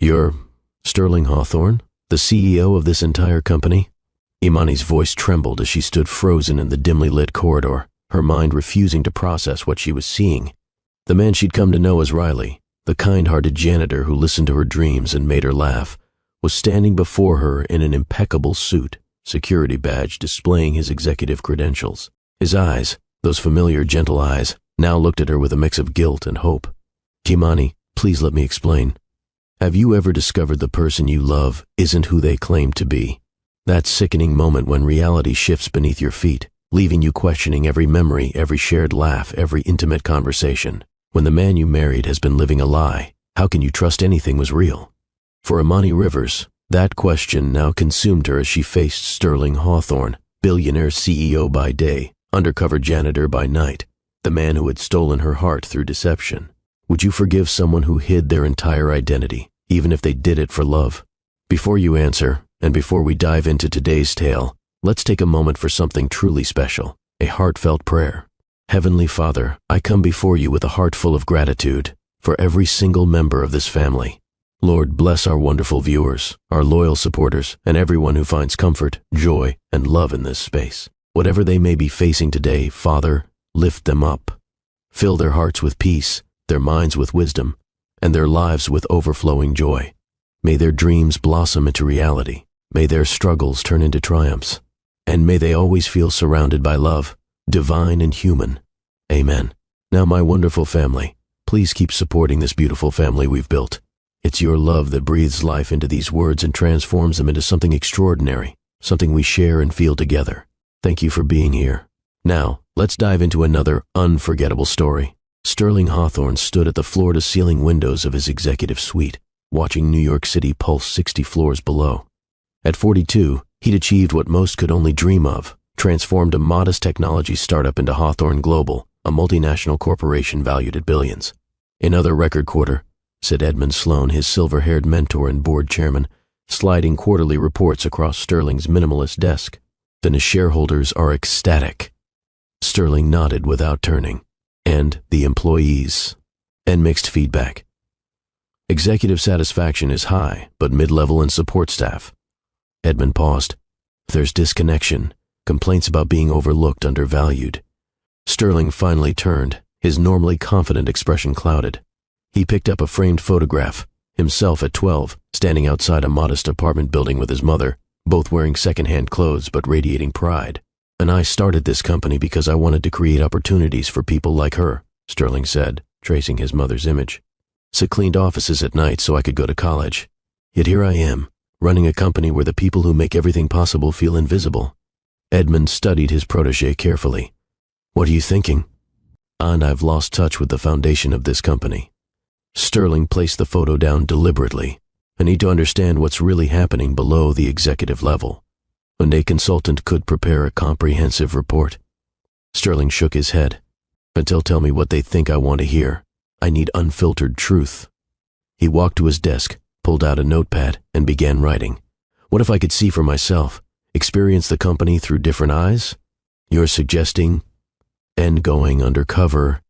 You're Sterling Hawthorne, the CEO of this entire company? Imani's voice trembled as she stood frozen in the dimly lit corridor, her mind refusing to process what she was seeing. The man she'd come to know as Riley, the kind-hearted janitor who listened to her dreams and made her laugh, was standing before her in an impeccable suit, security badge displaying his executive credentials. His eyes, those familiar gentle eyes, now looked at her with a mix of guilt and hope. Imani, please let me explain. Have you ever discovered the person you love isn't who they claim to be? That sickening moment when reality shifts beneath your feet, leaving you questioning every memory, every shared laugh, every intimate conversation. When the man you married has been living a lie, how can you trust anything was real? For Imani Rivers, that question now consumed her as she faced Sterling Hawthorne, billionaire CEO by day, undercover janitor by night, the man who had stolen her heart through deception. Would you forgive someone who hid their entire identity, even if they did it for love? Before you answer, and before we dive into today's tale, let's take a moment for something truly special, a heartfelt prayer. Heavenly Father, I come before you with a heart full of gratitude for every single member of this family. Lord, bless our wonderful viewers, our loyal supporters, and everyone who finds comfort, joy, and love in this space. Whatever they may be facing today, Father, lift them up. Fill their hearts with peace, their minds with wisdom, and their lives with overflowing joy. May their dreams blossom into reality. May their struggles turn into triumphs. And may they always feel surrounded by love, divine and human. Amen. Now, my wonderful family, please keep supporting this beautiful family we've built. It's your love that breathes life into these words and transforms them into something extraordinary, something we share and feel together. Thank you for being here. Now, let's dive into another unforgettable story. Sterling Hawthorne stood at the floor-to-ceiling windows of his executive suite, watching New York City pulse 60 floors below. At 42, he'd achieved what most could only dream of, transformed a modest technology startup into Hawthorne Global, a multinational corporation valued at billions. Another record quarter, said Edmund Sloan, his silver-haired mentor and board chairman, sliding quarterly reports across Sterling's minimalist desk. Then his shareholders are ecstatic. Sterling nodded without turning. And the employees. And mixed feedback. Executive satisfaction is high, but mid-level and support staff. Edmund paused. There's disconnection, complaints about being overlooked, undervalued. Sterling finally turned, his normally confident expression clouded. He picked up a framed photograph, himself at 12, standing outside a modest apartment building with his mother, both wearing second-hand clothes but radiating pride. And I started this company because I wanted to create opportunities for people like her, Sterling said, tracing his mother's image. So cleaned offices at night so I could go to college. Yet here I am, running a company where the people who make everything possible feel invisible. Edmund studied his protege carefully. What are you thinking? And I've lost touch with the foundation of this company. Sterling placed the photo down deliberately. I need to understand what's really happening below the executive level. And a consultant could prepare a comprehensive report. Sterling shook his head. Until tell me what they think I want to hear. I need unfiltered truth. He walked to his desk, pulled out a notepad, and began writing. What if I could see for myself, experience the company through different eyes? You're suggesting going undercover.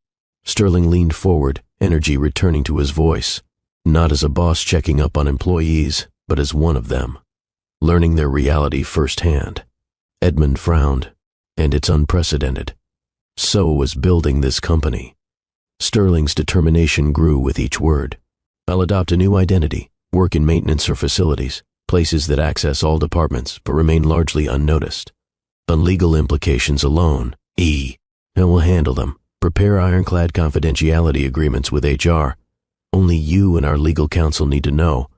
Sterling leaned forward, energy returning to his voice, not as a boss checking up on employees, but as one of them, learning their reality firsthand. Edmund frowned, and it's unprecedented. So was building this company. Sterling's determination grew with each word. I'll adopt a new identity, work in maintenance or facilities, places that access all departments but remain largely unnoticed. On legal implications alone, and we'll handle them. Prepare ironclad confidentiality agreements with HR. Only you and our legal counsel need to know.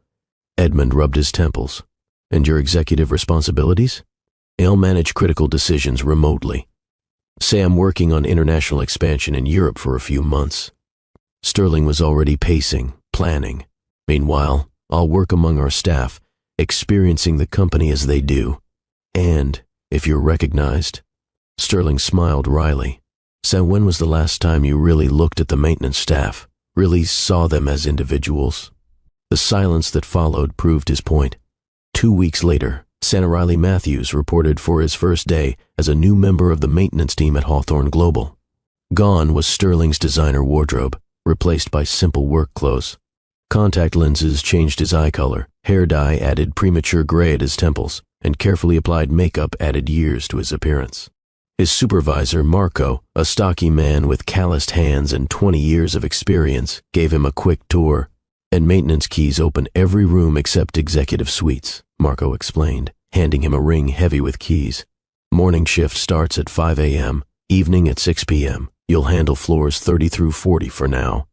Edmund rubbed his temples. And your executive responsibilities? I'll manage critical decisions remotely. Say I'm working on international expansion in Europe for a few months. Sterling was already pacing, planning. Meanwhile, I'll work among our staff, experiencing the company as they do. And, if you're recognized. Sterling smiled wryly. So when was the last time you really looked at the maintenance staff, really saw them as individuals? The silence that followed proved his point. 2 weeks later, Santa Riley Matthews reported for his first day as a new member of the maintenance team at Hawthorne Global. Gone was Sterling's designer wardrobe, replaced by simple work clothes. Contact lenses changed his eye color, hair dye added premature gray at his temples, and carefully applied makeup added years to his appearance. His supervisor, Marco, a stocky man with calloused hands and 20 years of experience, gave him a quick tour. And maintenance keys open every room except executive suites, Marco explained, handing him a ring heavy with keys. Morning shift starts at 5 a.m., evening at 6 p.m. You'll handle floors 30 through 40 for now.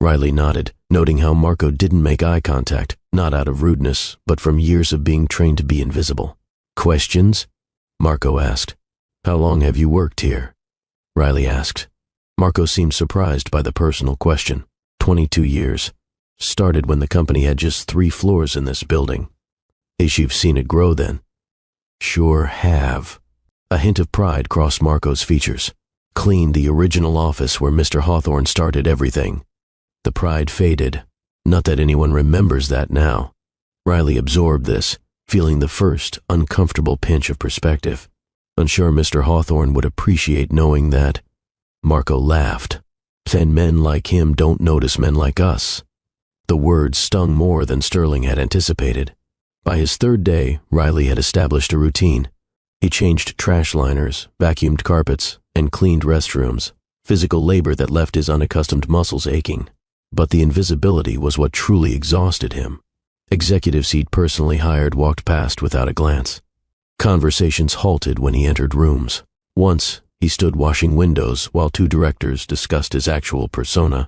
Riley nodded, noting how Marco didn't make eye contact, not out of rudeness, but from years of being trained to be invisible. Questions? Marco asked. How long have you worked here? Riley asked. Marco seemed surprised by the personal question. 22 years. Started when the company had just 3 floors in this building. As you've seen it grow then. Sure have. A hint of pride crossed Marco's features. Cleaned the original office where Mr. Hawthorne started everything. The pride faded. Not that anyone remembers that now. Riley absorbed this, feeling the first uncomfortable pinch of perspective. Unsure Mr. Hawthorne would appreciate knowing that. Marco laughed. And men like him don't notice men like us. The words stung more than Sterling had anticipated. By his 3rd day, Riley had established a routine. He changed trash liners, vacuumed carpets, and cleaned restrooms, physical labor that left his unaccustomed muscles aching. But the invisibility was what truly exhausted him. Executives he'd personally hired walked past without a glance. Conversations halted when he entered rooms. Once, he stood washing windows while 2 directors discussed his actual persona.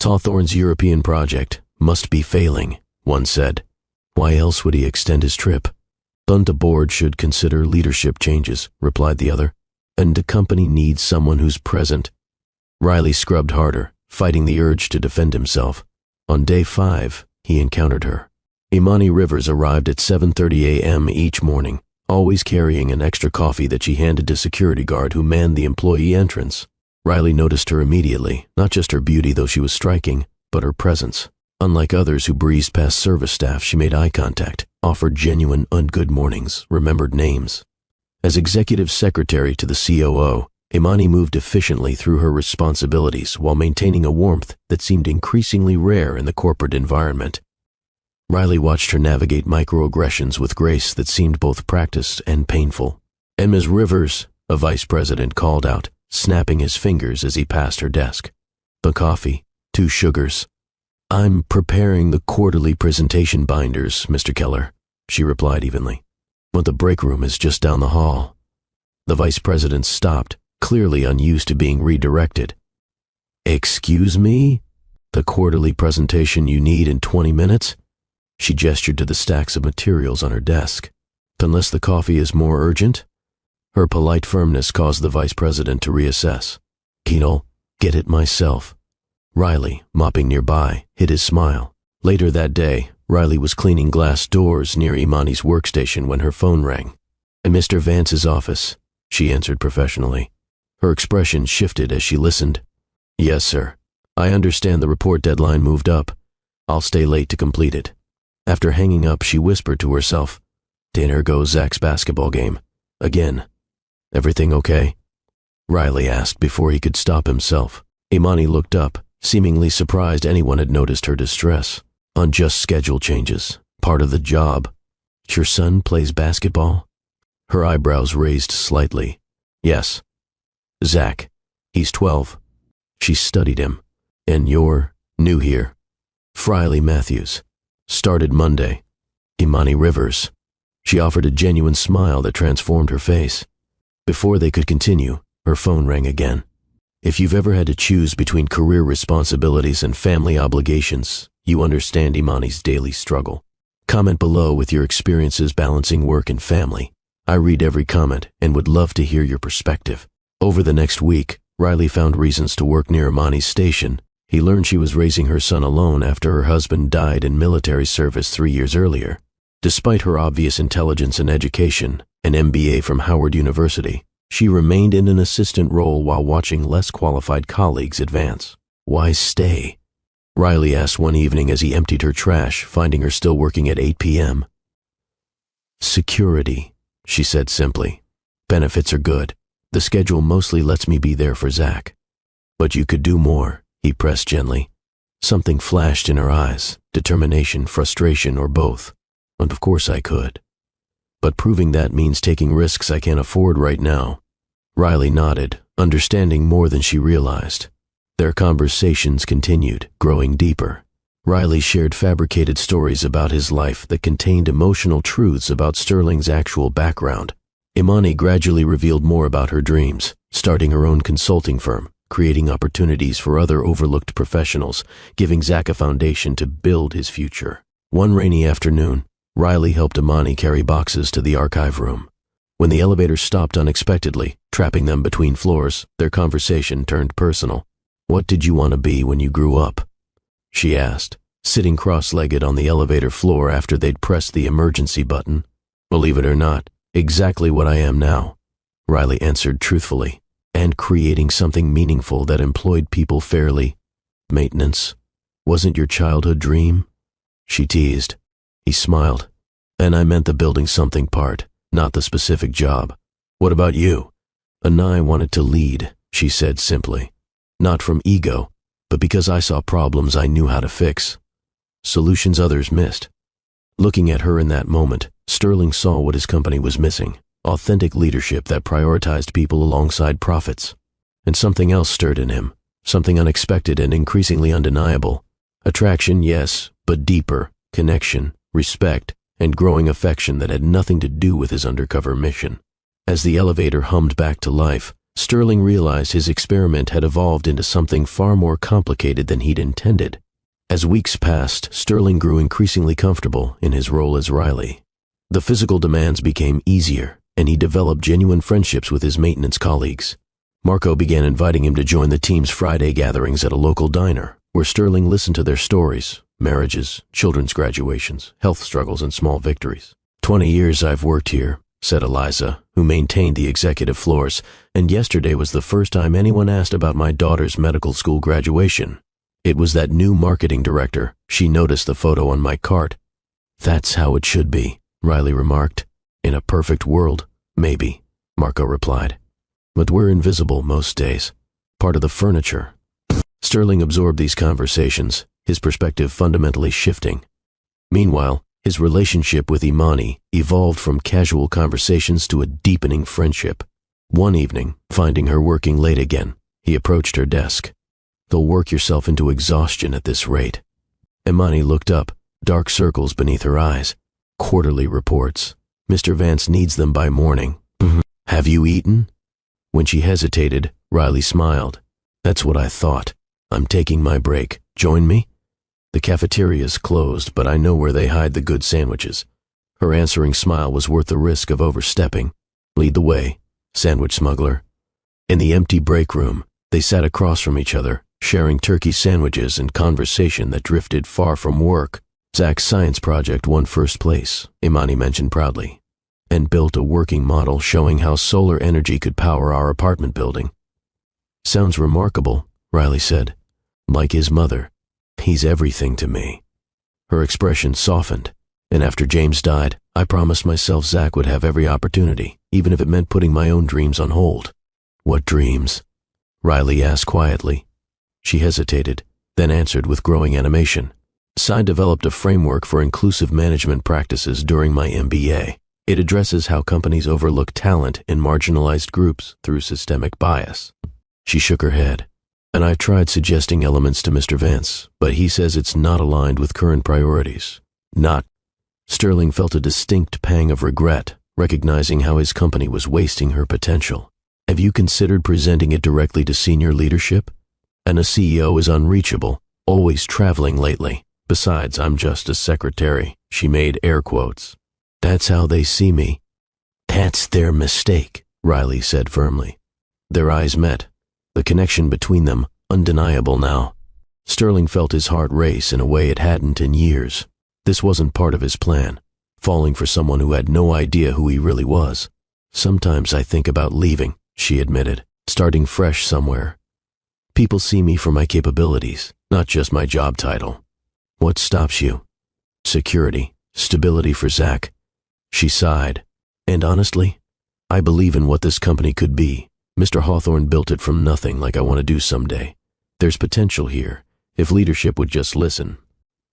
Hawthorne's European project must be failing, one said. Why else would he extend his trip? The board should consider leadership changes, replied the other. And the company needs someone who's present. Riley scrubbed harder, fighting the urge to defend himself. On day 5, he encountered her. Imani Rivers arrived at 7:30 a.m. each morning, always carrying an extra coffee that she handed to security guard who manned the employee entrance. Riley noticed her immediately, not just her beauty though she was striking, but her presence. Unlike others who breezed past service staff, she made eye contact, offered genuine good mornings, remembered names. As executive secretary to the COO, Imani moved efficiently through her responsibilities while maintaining a warmth that seemed increasingly rare in the corporate environment. Riley watched her navigate microaggressions with grace that seemed both practiced and painful. And Ms. Rivers, a vice president, called out, snapping his fingers as he passed her desk. The coffee, 2 sugars. I'm preparing the quarterly presentation binders, Mr. Keller, she replied evenly. But the break room is just down the hall. The vice president stopped, clearly unused to being redirected. Excuse me? The quarterly presentation you need in 20 minutes? She gestured to the stacks of materials on her desk. Unless the coffee is more urgent? Her polite firmness caused the vice president to reassess. I'll get it myself. Riley, mopping nearby, hid his smile. Later that day, Riley was cleaning glass doors near Imani's workstation when her phone rang. "In Mr. Vance's office," she answered professionally. Her expression shifted as she listened. "Yes, sir. I understand the report deadline moved up. I'll stay late to complete it." After hanging up, she whispered to herself, "There goes Zach's basketball game. Again. Everything okay?" Riley asked before he could stop himself. Imani looked up, seemingly surprised anyone had noticed her distress. "Unjust schedule changes. Part of the job. Your son plays basketball?" Her eyebrows raised slightly. "Yes. Zach. He's 12. She studied him. And you're new here." Friley Matthews. Started Monday. Imani Rivers. She offered a genuine smile that transformed her face. Before they could continue, her phone rang again. If you've ever had to choose between career responsibilities and family obligations, you understand Imani's daily struggle. Comment below with your experiences balancing work and family. I read every comment and would love to hear your perspective. Over the next week, Riley found reasons to work near Imani's station. He learned she was raising her son alone after her husband died in military service 3 years earlier. Despite her obvious intelligence and education, an MBA from Howard University, she remained in an assistant role while watching less qualified colleagues advance. Why stay? Riley asked one evening as he emptied her trash, finding her still working at 8 p.m. "Security," she said simply. "Benefits are good. The schedule mostly lets me be there for Zach." "But you could do more," he pressed gently. Something flashed in her eyes, determination, frustration, or both. And of course I could. But proving that means taking risks I can't afford right now. Riley nodded, understanding more than she realized. Their conversations continued, growing deeper. Riley shared fabricated stories about his life that contained emotional truths about Sterling's actual background. Imani gradually revealed more about her dreams, starting her own consulting firm, creating opportunities for other overlooked professionals, giving Zach a foundation to build his future. One rainy afternoon, Riley helped Imani carry boxes to the archive room. When the elevator stopped unexpectedly, trapping them between floors, their conversation turned personal. "What did you want to be when you grew up?" she asked, sitting cross-legged on the elevator floor after they'd pressed the emergency button. "Believe it or not, exactly what I am now," Riley answered truthfully. "And creating something meaningful that employed people fairly. Maintenance. Wasn't your childhood dream?" she teased. He smiled. "And I meant the building something part, not the specific job. What about you?" "I wanted to lead," she said simply. "Not from ego, but because I saw problems I knew how to fix. Solutions others missed." Looking at her in that moment, Sterling saw what his company was missing: authentic leadership that prioritized people alongside profits. And something else stirred in him, something unexpected and increasingly undeniable. Attraction, yes, but deeper: connection, respect, and growing affection that had nothing to do with his undercover mission. As the elevator hummed back to life, Sterling realized his experiment had evolved into something far more complicated than he'd intended. As weeks passed, Sterling grew increasingly comfortable in his role as Riley. The physical demands became easier, and he developed genuine friendships with his maintenance colleagues. Marco began inviting him to join the team's Friday gatherings at a local diner, where Sterling listened to their stories: marriages, children's graduations, health struggles, and small victories. 20 years I've worked here," said Eliza, who maintained the executive floors, "and yesterday was the first time anyone asked about my daughter's medical school graduation. It was that new marketing director. She noticed the photo on my cart." "That's how it should be," Riley remarked. "In a perfect world, maybe," Marco replied. "But we're invisible most days. Part of the furniture." Sterling absorbed these conversations, his perspective fundamentally shifting. Meanwhile, his relationship with Imani evolved from casual conversations to a deepening friendship. One evening, finding her working late again, he approached her desk. "You'll work yourself into exhaustion at this rate." Imani looked up, dark circles beneath her eyes. "Quarterly reports. Mr. Vance needs them by morning." "Have you eaten?" When she hesitated, Riley smiled. "That's what I thought. I'm taking my break. Join me?" "The cafeteria's closed, but I know where they hide the good sandwiches." Her answering smile was worth the risk of overstepping. "Lead the way, sandwich smuggler." In the empty break room, they sat across from each other, sharing turkey sandwiches and conversation that drifted far from work. Zach's science project won first place, Imani mentioned proudly, and built a working model showing how solar energy could power our apartment building. "Sounds remarkable," Riley said. "Like his mother. He's everything to me." Her expression softened, and after James died, I promised myself Zach would have every opportunity, even if it meant putting my own dreams on hold. "What dreams?" Riley asked quietly. She hesitated, then answered with growing animation. "I developed a framework for inclusive management practices during my MBA. It addresses how companies overlook talent in marginalized groups through systemic bias." She shook her head. "And I tried suggesting elements to Mr. Vance, but he says it's not aligned with current priorities." "Not." Sterling felt a distinct pang of regret, recognizing how his company was wasting her potential. "Have you considered presenting it directly to senior leadership? And a CEO is unreachable, always traveling lately. Besides, I'm just a secretary." She made air quotes. "That's how they see me." "That's their mistake," Riley said firmly. Their eyes met, the connection between them undeniable now. Sterling felt his heart race in a way it hadn't in years. This wasn't part of his plan, falling for someone who had no idea who he really was. "Sometimes I think about leaving," she admitted, "starting fresh somewhere. People see me for my capabilities, not just my job title." "What stops you?" "Security, stability for Zach." She sighed. "And honestly, I believe in what this company could be. Mr. Hawthorne built it from nothing like I want to do someday. There's potential here, If leadership would just listen.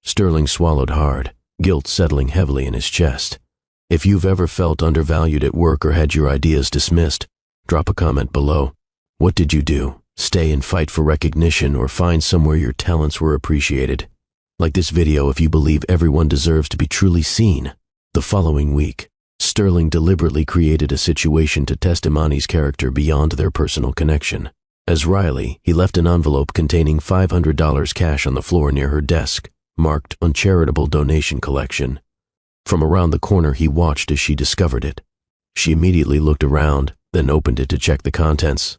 Sterling swallowed hard, guilt settling heavily in his chest. If you've ever felt undervalued at work or had your ideas dismissed, drop a comment below. What did you do? Stay and fight for recognition or find somewhere your talents were appreciated? Like this video if you believe everyone deserves to be truly seen. The following week, Sterling deliberately created a situation to test Imani's character beyond their personal connection. As Riley, he left an envelope containing $500 cash on the floor near her desk, marked uncharitable donation collection. From around the corner he watched as she discovered it. She immediately looked around, then opened it to check the contents.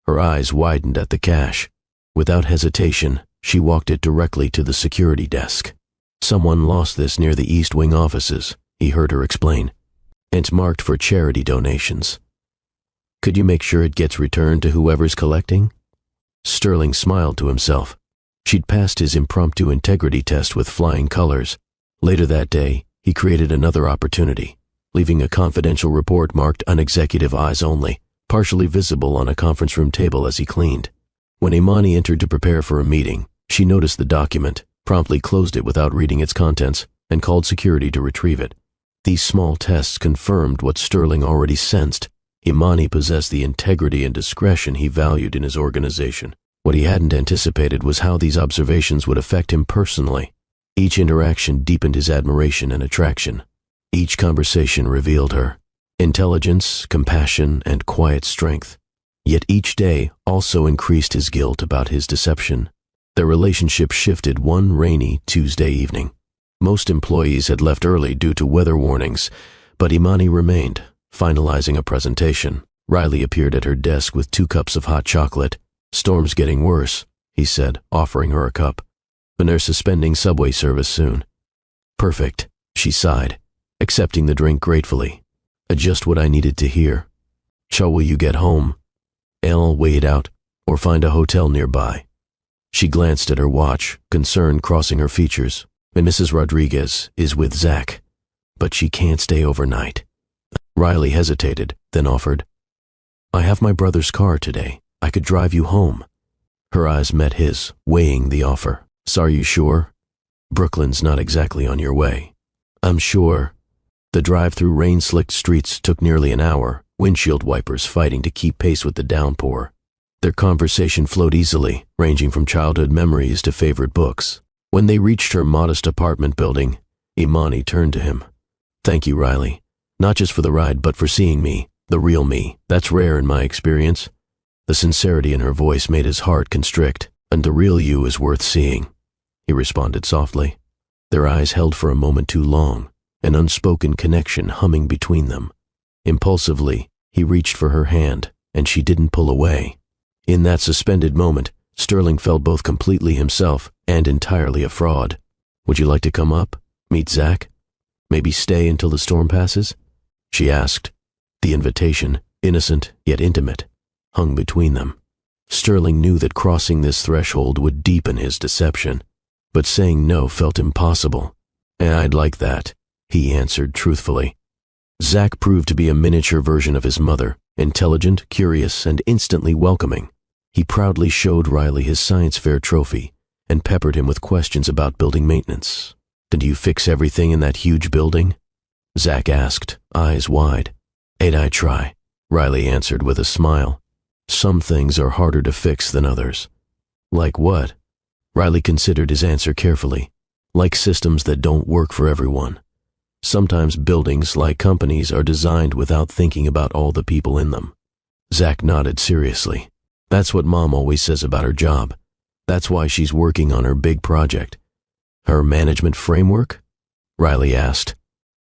Her eyes widened at the cash. Without hesitation, she walked it directly to the security desk. Someone lost this near the East Wing offices, he heard her explain. It's marked for charity donations. Could you make sure it gets returned to whoever's collecting? Sterling smiled to himself. She'd passed his impromptu integrity test with flying colors. Later that day, he created another opportunity, leaving a confidential report marked unexecutive eyes only, partially visible on a conference room table as he cleaned. When Imani entered to prepare for a meeting, she noticed the document, promptly closed it without reading its contents, and called security to retrieve it. These small tests confirmed what Sterling already sensed. Imani possessed the integrity and discretion he valued in his organization. What he hadn't anticipated was how these observations would affect him personally. Each interaction deepened his admiration and attraction. Each conversation revealed her intelligence, compassion, and quiet strength. Yet each day also increased his guilt about his deception. Their relationship shifted one rainy Tuesday evening. Most employees had left early due to weather warnings, but Imani remained, finalizing a presentation. Riley appeared at her desk with 2 cups of hot chocolate. "Storm's getting worse," he said, offering her a cup. "And they're suspending subway service soon." "Perfect," she sighed, accepting the drink gratefully. "Just what I needed to hear. So will you get home? I'll wait out, or find a hotel nearby." She glanced at her watch, concern crossing her features. "And Mrs. Rodriguez is with Zach, but she can't stay overnight." Riley hesitated, then offered, "I have my brother's car today. I could drive you home." Her eyes met his, weighing the offer. "So are you sure? Brooklyn's not exactly on your way." "I'm sure." The drive through rain-slicked streets took nearly an hour, windshield wipers fighting to keep pace with the downpour. Their conversation flowed easily, ranging from childhood memories to favorite books. When they reached her modest apartment building, Imani turned to him. "Thank you, Riley. Not just for the ride, but for seeing me, the real me. That's rare in my experience." The sincerity in her voice made his heart constrict. "And the real you is worth seeing," he responded softly. Their eyes held for a moment too long, an unspoken connection humming between them. Impulsively, he reached for her hand, and she didn't pull away. In that suspended moment, Sterling felt both completely himself and entirely a fraud. "Would you like to come up? Meet Zach? Maybe stay until the storm passes?" she asked. The invitation, innocent yet intimate, hung between them. Sterling knew that crossing this threshold would deepen his deception, but saying no felt impossible. "I'd like that," he answered truthfully. Zach proved to be a miniature version of his mother, intelligent, curious, and instantly welcoming. He proudly showed Riley his science fair trophy and peppered him with questions about building maintenance. "Did you fix everything in that huge building?" Zach asked, eyes wide. "Ain't I try," Riley answered with a smile. "Some things are harder to fix than others." "Like what?" Riley considered his answer carefully. "Like systems that don't work for everyone. Sometimes buildings, like companies, are designed without thinking about all the people in them." Zach nodded seriously. "That's what Mom always says about her job. That's why she's working on her big project." "Her management framework?" Riley asked.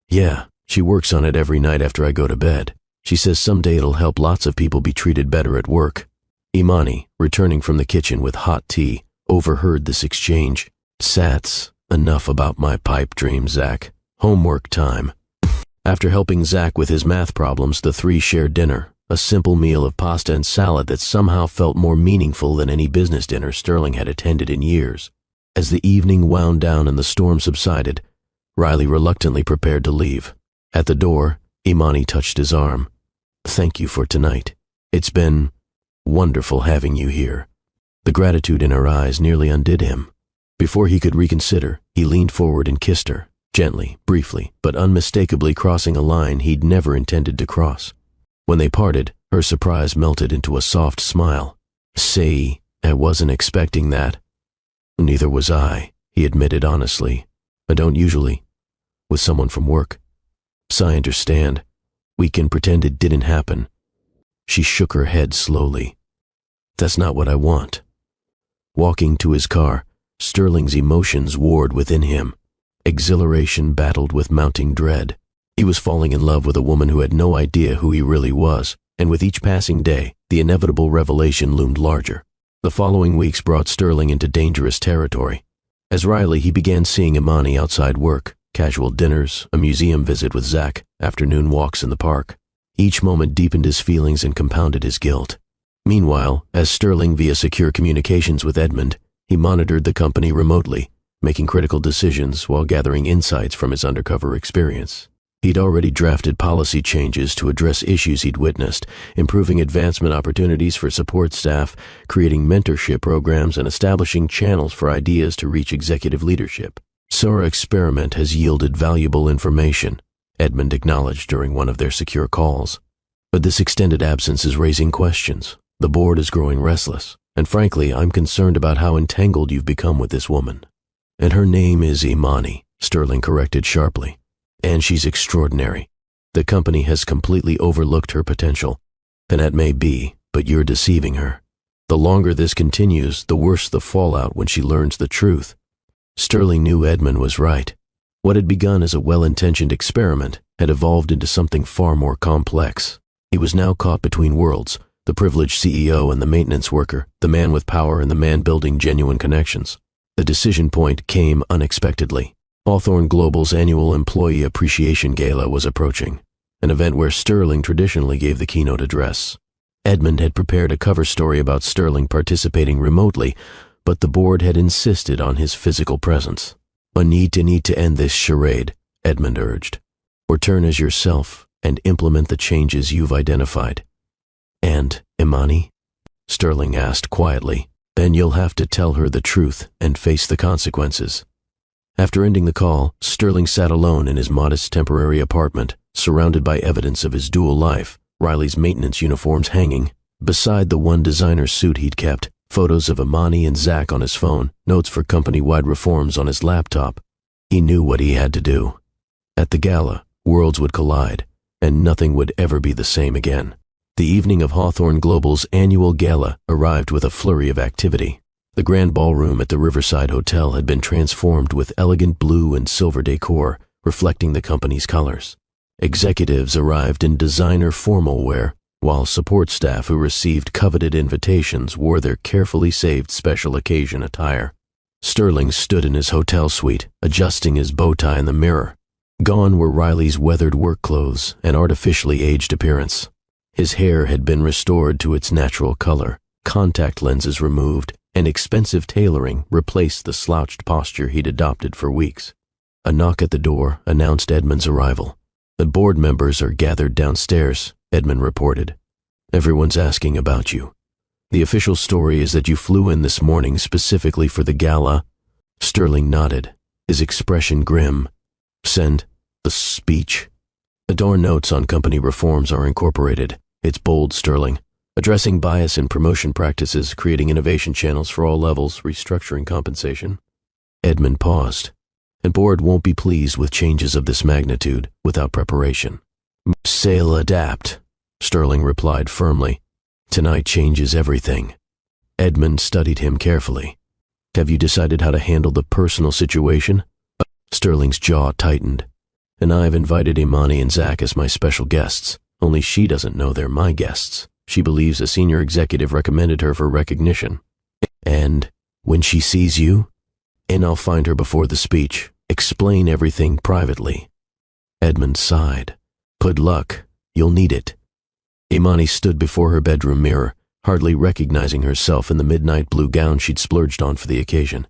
"Yeah, she works on it every night after I go to bed. She says someday it'll help lots of people be treated better at work." Imani, returning from the kitchen with hot tea, overheard this exchange. "Sats, enough about my pipe dream, Zach. Homework time." After helping Zach with his math problems, the 3 shared dinner, a simple meal of pasta and salad that somehow felt more meaningful than any business dinner Sterling had attended in years. As the evening wound down and the storm subsided, Riley reluctantly prepared to leave. At the door, Imani touched his arm. "Thank you for tonight. It's been wonderful having you here." The gratitude in her eyes nearly undid him. Before he could reconsider, he leaned forward and kissed her, gently, briefly, but unmistakably crossing a line he'd never intended to cross. When they parted, her surprise melted into a soft smile. "Say, I wasn't expecting that." "Neither was I," he admitted honestly. "I don't usually. With someone from work. So I understand. We can pretend it didn't happen." She shook her head slowly. "That's not what I want." Walking to his car, Sterling's emotions warred within him. Exhilaration battled with mounting dread. He was falling in love with a woman who had no idea who he really was, and with each passing day, the inevitable revelation loomed larger. The following weeks brought Sterling into dangerous territory. As Riley, he began seeing Imani outside work, casual dinners, a museum visit with Zach, afternoon walks in the park. Each moment deepened his feelings and compounded his guilt. Meanwhile, as Sterling via secure communications with Edmund, he monitored the company remotely, making critical decisions while gathering insights from his undercover experience. He'd already drafted policy changes to address issues he'd witnessed, improving advancement opportunities for support staff, creating mentorship programs, and establishing channels for ideas to reach executive leadership. "So our experiment has yielded valuable information," Edmund acknowledged during one of their secure calls. "But this extended absence is raising questions. The board is growing restless, and frankly, I'm concerned about how entangled you've become with this woman." "And her name is Imani," Sterling corrected sharply. "And she's extraordinary. The company has completely overlooked her potential. And that may be, but you're deceiving her. The longer this continues, the worse the fallout when she learns the truth." Sterling knew Edmund was right. What had begun as a well-intentioned experiment had evolved into something far more complex. He was now caught between worlds, the privileged CEO and the maintenance worker, the man with power and the man building genuine connections. The decision point came unexpectedly. Hawthorne Global's annual Employee Appreciation Gala was approaching, an event where Sterling traditionally gave the keynote address. Edmund had prepared a cover story about Sterling participating remotely, but the board had insisted on his physical presence. "I need to end this charade," Edmund urged. "Return as yourself and implement the changes you've identified." "And Imani?" Sterling asked quietly. "Then you'll have to tell her the truth and face the consequences." After ending the call, Sterling sat alone in his modest temporary apartment, surrounded by evidence of his dual life, Riley's maintenance uniforms hanging. Beside the one designer suit he'd kept, photos of Imani and Zach on his phone, notes for company-wide reforms on his laptop. He knew what he had to do. At the gala, worlds would collide, and nothing would ever be the same again. The evening of Hawthorne Global's annual gala arrived with a flurry of activity. The grand ballroom at the Riverside Hotel had been transformed with elegant blue and silver decor, reflecting the company's colors. Executives arrived in designer formal wear, while support staff who received coveted invitations wore their carefully saved special occasion attire. Sterling stood in his hotel suite, adjusting his bow tie in the mirror. Gone were Riley's weathered work clothes and artificially aged appearance. His hair had been restored to its natural color, contact lenses removed, and expensive tailoring replaced the slouched posture he'd adopted for weeks. A knock at the door announced Edmund's arrival. "The board members are gathered downstairs," Edmund reported. "Everyone's asking about you. The official story is that you flew in this morning specifically for the gala." Sterling nodded, his expression grim. "Send the speech." "The door notes on company reforms are incorporated. It's bold, Sterling. Addressing bias in promotion practices, creating innovation channels for all levels, restructuring compensation." Edmund paused. "And board won't be pleased with changes of this magnitude without preparation." "Sail adapt," Sterling replied firmly. "Tonight changes everything." Edmund studied him carefully. "Have you decided how to handle the personal situation?" Sterling's jaw tightened. "And I've invited Imani and Zach as my special guests, only she doesn't know they're my guests. She believes a senior executive recommended her for recognition. And when she sees you? And I'll find her before the speech. Explain everything privately." Edmund sighed. "Good luck. You'll need it." Imani stood before her bedroom mirror, hardly recognizing herself in the midnight blue gown she'd splurged on for the occasion.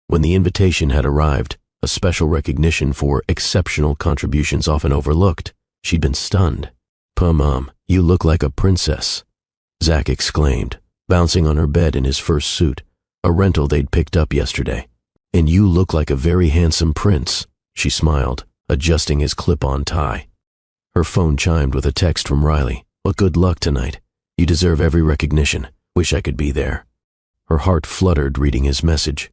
When the invitation had arrived, a special recognition for exceptional contributions often overlooked, she'd been stunned. "Mom, you look like a princess," Zach exclaimed, bouncing on her bed in his first suit, a rental they'd picked up yesterday. "And you look like a very handsome prince," she smiled, adjusting his clip-on tie. Her phone chimed with a text from Riley. "Well, good luck tonight. You deserve every recognition. Wish I could be there." Her heart fluttered reading his message.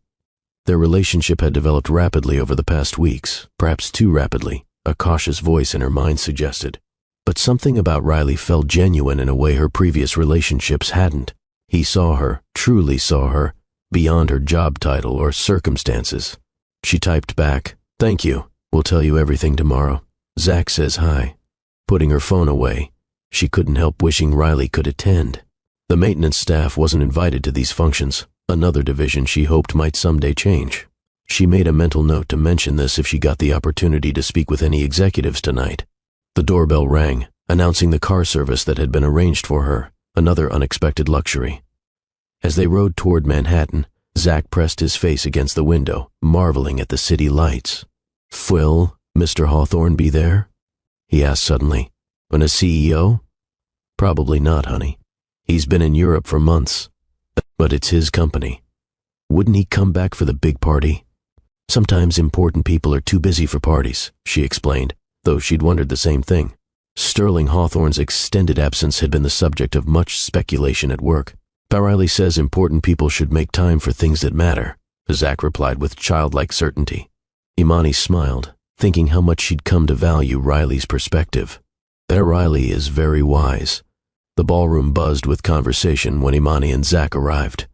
Their relationship had developed rapidly over the past weeks, perhaps too rapidly, a cautious voice in her mind suggested. But something about Riley felt genuine in a way her previous relationships hadn't. He saw her, truly saw her, beyond her job title or circumstances. She typed back, "Thank you. We'll tell you everything tomorrow. Zach says hi." Putting her phone away, she couldn't help wishing Riley could attend. The maintenance staff wasn't invited to these functions, another division she hoped might someday change. She made a mental note to mention this if she got the opportunity to speak with any executives tonight. The doorbell rang, announcing the car service that had been arranged for her, another unexpected luxury. As they rode toward Manhattan, Zach pressed his face against the window, marveling at the city lights. "Will Mr. Hawthorne be there?" he asked suddenly. "And a CEO?" "Probably not, honey. He's been in Europe for months. But it's his company. Wouldn't he come back for the big party?" "Sometimes important people are too busy for parties," she explained, though she'd wondered the same thing. Sterling Hawthorne's extended absence had been the subject of much speculation at work. "Riley says important people should make time for things that matter," Zach replied with childlike certainty. Imani smiled, thinking how much she'd come to value Riley's perspective. That Riley is very wise. The ballroom buzzed with conversation when Imani and Zach arrived.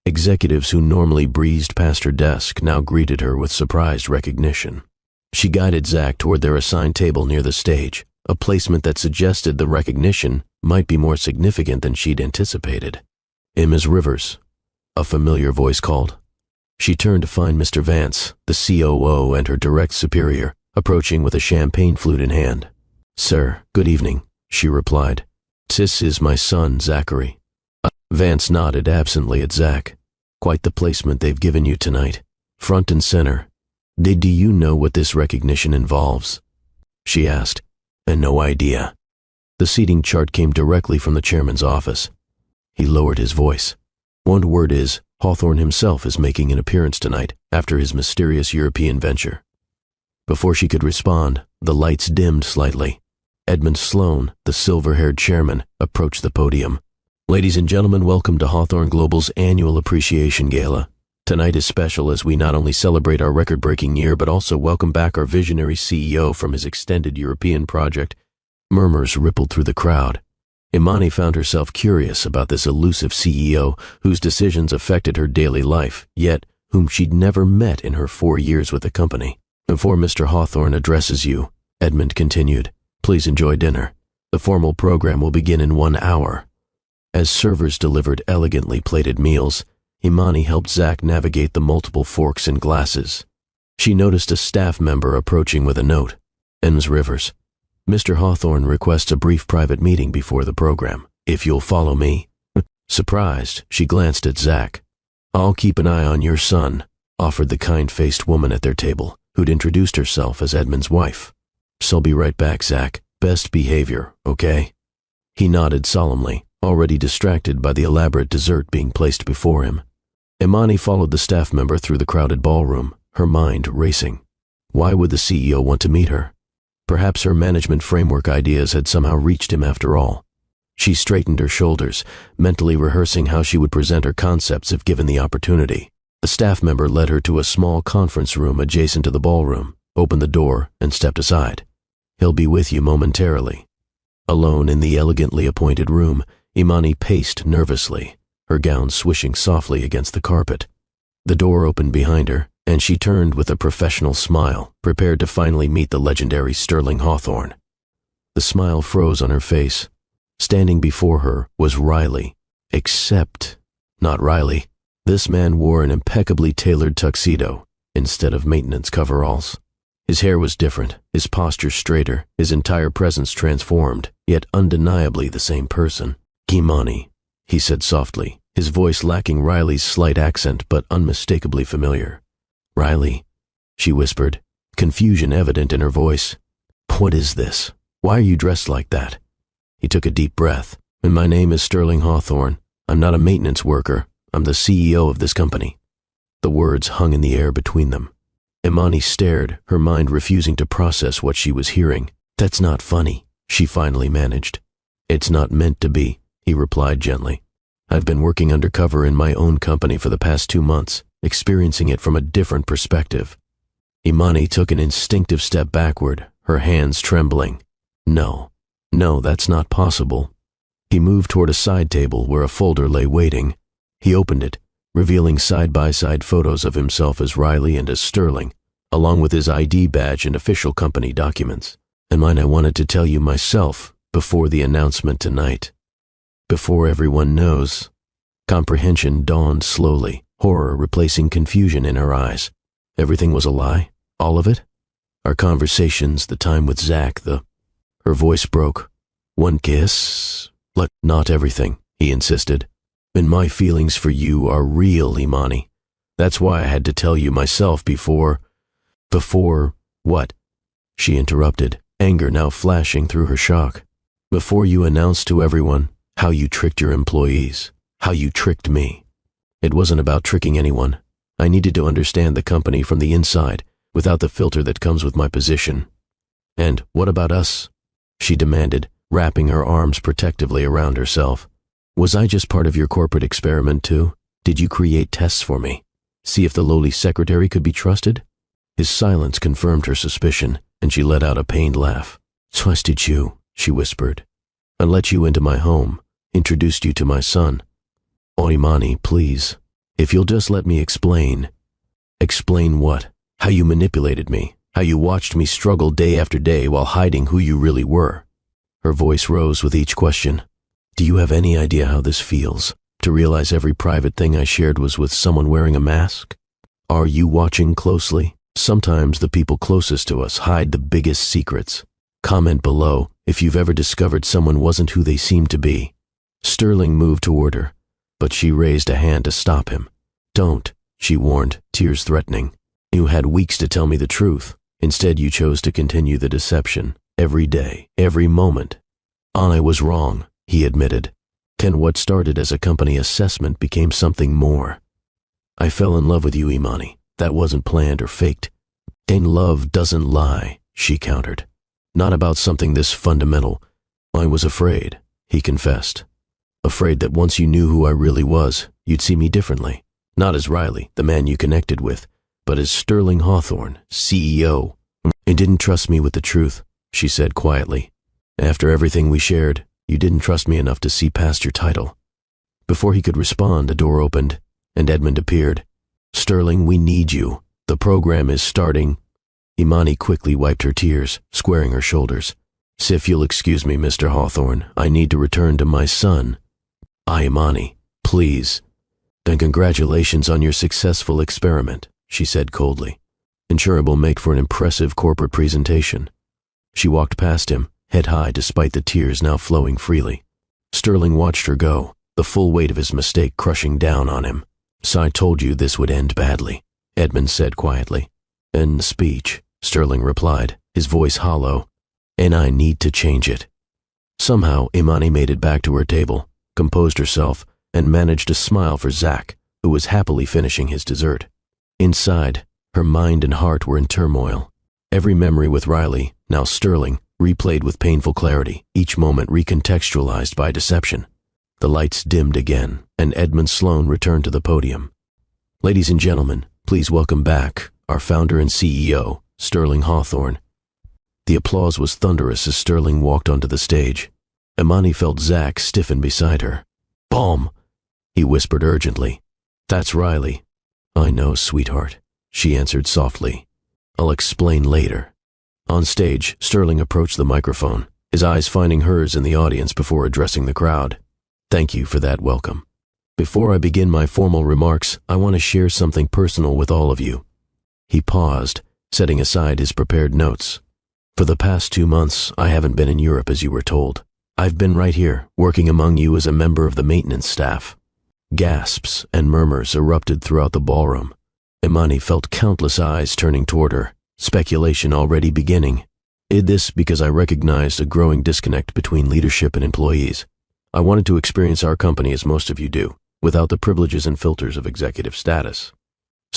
Executives who normally breezed past her desk now greeted her with surprised recognition. She guided Zach toward their assigned table near the stage, a placement that suggested the recognition might be more significant than she'd anticipated. "Ms. Rivers," a familiar voice called. She turned to find Mr. Vance, the COO and her direct superior, approaching with a champagne flute in hand. "Sir, good evening," she replied. "This is my son, Zachary." Vance nodded absently at Zach. "Quite the placement they've given you tonight. Front and center. Do you know what this recognition involves?" she asked. "And no idea." The seating chart came directly from the chairman's office. He lowered his voice. "One word is, Hawthorne himself is making an appearance tonight after his mysterious European venture." Before she could respond, the lights dimmed slightly. Edmund Sloan, the silver-haired chairman, approached the podium. "Ladies and gentlemen, welcome to Hawthorne Global's annual appreciation gala. Tonight is special as we not only celebrate our record-breaking year, but also welcome back our visionary CEO from his extended European project." Murmurs rippled through the crowd. Imani found herself curious about this elusive CEO whose decisions affected her daily life, yet whom she'd never met in her 4 years with the company. "Before Mr. Hawthorne addresses you," Edmund continued, "please enjoy dinner. The formal program will begin in 1 hour." As servers delivered elegantly plated meals, Imani helped Zach navigate the multiple forks and glasses. She noticed a staff member approaching with a note. "Ms. Rivers, Mr. Hawthorne requests a brief private meeting before the program, if you'll follow me." Surprised, she glanced at Zach. "I'll keep an eye on your son," offered the kind-faced woman at their table, who'd introduced herself as Edmund's wife. "So I'll be right back, Zach. Best behavior, okay?" He nodded solemnly, already distracted by the elaborate dessert being placed before him. Imani followed the staff member through the crowded ballroom, her mind racing. Why would the CEO want to meet her? Perhaps her management framework ideas had somehow reached him after all. She straightened her shoulders, mentally rehearsing how she would present her concepts if given the opportunity. The staff member led her to a small conference room adjacent to the ballroom, opened the door, and stepped aside. "He'll be with you momentarily." Alone in the elegantly appointed room, Imani paced nervously, her gown swishing softly against the carpet. The door opened behind her, and she turned with a professional smile, prepared to finally meet the legendary Sterling Hawthorne. The smile froze on her face. Standing before her was Riley, except not Riley. This man wore an impeccably tailored tuxedo instead of maintenance coveralls. His hair was different, his posture straighter, his entire presence transformed, yet undeniably the same person. "Imani," he said softly, his voice lacking Riley's slight accent but unmistakably familiar. "Riley," she whispered, confusion evident in her voice. "What is this? Why are you dressed like that?" He took a deep breath. "And my name is Sterling Hawthorne. I'm not a maintenance worker. I'm the CEO of this company." The words hung in the air between them. Imani stared, her mind refusing to process what she was hearing. "That's not funny," she finally managed. "It's not meant to be," he replied gently. "I've been working undercover in my own company for the past 2 months, experiencing it from a different perspective." Imani took an instinctive step backward, her hands trembling. No, that's not possible." He moved toward a side table where a folder lay waiting. He opened it, revealing side-by-side photos of himself as Riley and as Sterling, along with his ID badge and official company documents. "And mine, I wanted to tell you myself before the announcement tonight. Before everyone knows." Comprehension dawned slowly, horror replacing confusion in her eyes. Everything was a lie? All of it? Our conversations, the time with Zach, Her voice broke. "One kiss? Not everything," he insisted. "And my feelings for you are real, Imani. That's why I had to tell you myself before..." "Before what?" she interrupted, anger now flashing through her shock. "Before you announced to everyone how you tricked your employees, how you tricked me. It wasn't about tricking anyone. I needed to understand the company from the inside, without the filter that comes with my position." "And what about us?" she demanded, wrapping her arms protectively around herself. "Was I just part of your corporate experiment too? Did you create tests for me? See if the lowly secretary could be trusted?" His silence confirmed her suspicion, and she let out a pained laugh. "Trusted you," she whispered. "I let you into my home, introduced you to my son." "Oh, Imani, please. If you'll just let me explain." "Explain what? How you manipulated me, how you watched me struggle day after day while hiding who you really were." Her voice rose with each question. "Do you have any idea how this feels, to realize every private thing I shared was with someone wearing a mask? Are you watching closely? Sometimes the people closest to us hide the biggest secrets. Comment below if you've ever discovered someone wasn't who they seemed to be." Sterling moved toward her, but she raised a hand to stop him. "Don't," she warned, tears threatening. "You had weeks to tell me the truth. Instead, you chose to continue the deception. Every day, every moment." "I was wrong," he admitted. "Ken, what started as a company assessment became something more. I fell in love with you, Imani. That wasn't planned or faked." "And love doesn't lie," she countered. "Not about something this fundamental." "I was afraid," he confessed. "Afraid that once you knew who I really was, you'd see me differently. Not as Riley, the man you connected with, but as Sterling Hawthorne, CEO. You didn't trust me with the truth," she said quietly. "After everything we shared, you didn't trust me enough to see past your title." Before he could respond, the door opened, and Edmund appeared. "Sterling, we need you. The program is starting." Imani quickly wiped her tears, squaring her shoulders. "If you'll excuse me, Mr. Hawthorne, I need to return to my son." Imani, please." "Then congratulations on your successful experiment," she said coldly. "I'm sure it will make for an impressive corporate presentation." She walked past him, head high despite the tears now flowing freely. Sterling watched her go, the full weight of his mistake crushing down on him. "So I told you this would end badly," Edmund said quietly. "End the speech," Sterling replied, his voice hollow. "And I need to change it." Somehow, Imani made it back to her table, composed herself, and managed a smile for Zach, who was happily finishing his dessert. Inside, her mind and heart were in turmoil. Every memory with Riley, now Sterling, replayed with painful clarity, each moment recontextualized by deception. The lights dimmed again, and Edmund Sloan returned to the podium. "Ladies and gentlemen, please welcome back our founder and CEO, Sterling Hawthorne." The applause was thunderous as Sterling walked onto the stage. Imani felt Zach stiffen beside her. "Bomb!" he whispered urgently. "That's Riley." "I know, sweetheart," she answered softly. "I'll explain later." On stage, Sterling approached the microphone, his eyes finding hers in the audience before addressing the crowd. "Thank you for that welcome. Before I begin my formal remarks, I want to share something personal with all of you." He paused, setting aside his prepared notes. "For the past 2 months, I haven't been in Europe as you were told. I've been right here, working among you as a member of the maintenance staff." Gasps and murmurs erupted throughout the ballroom. Imani felt countless eyes turning toward her, speculation already beginning. "Did this because I recognized a growing disconnect between leadership and employees. I wanted to experience our company as most of you do, without the privileges and filters of executive status."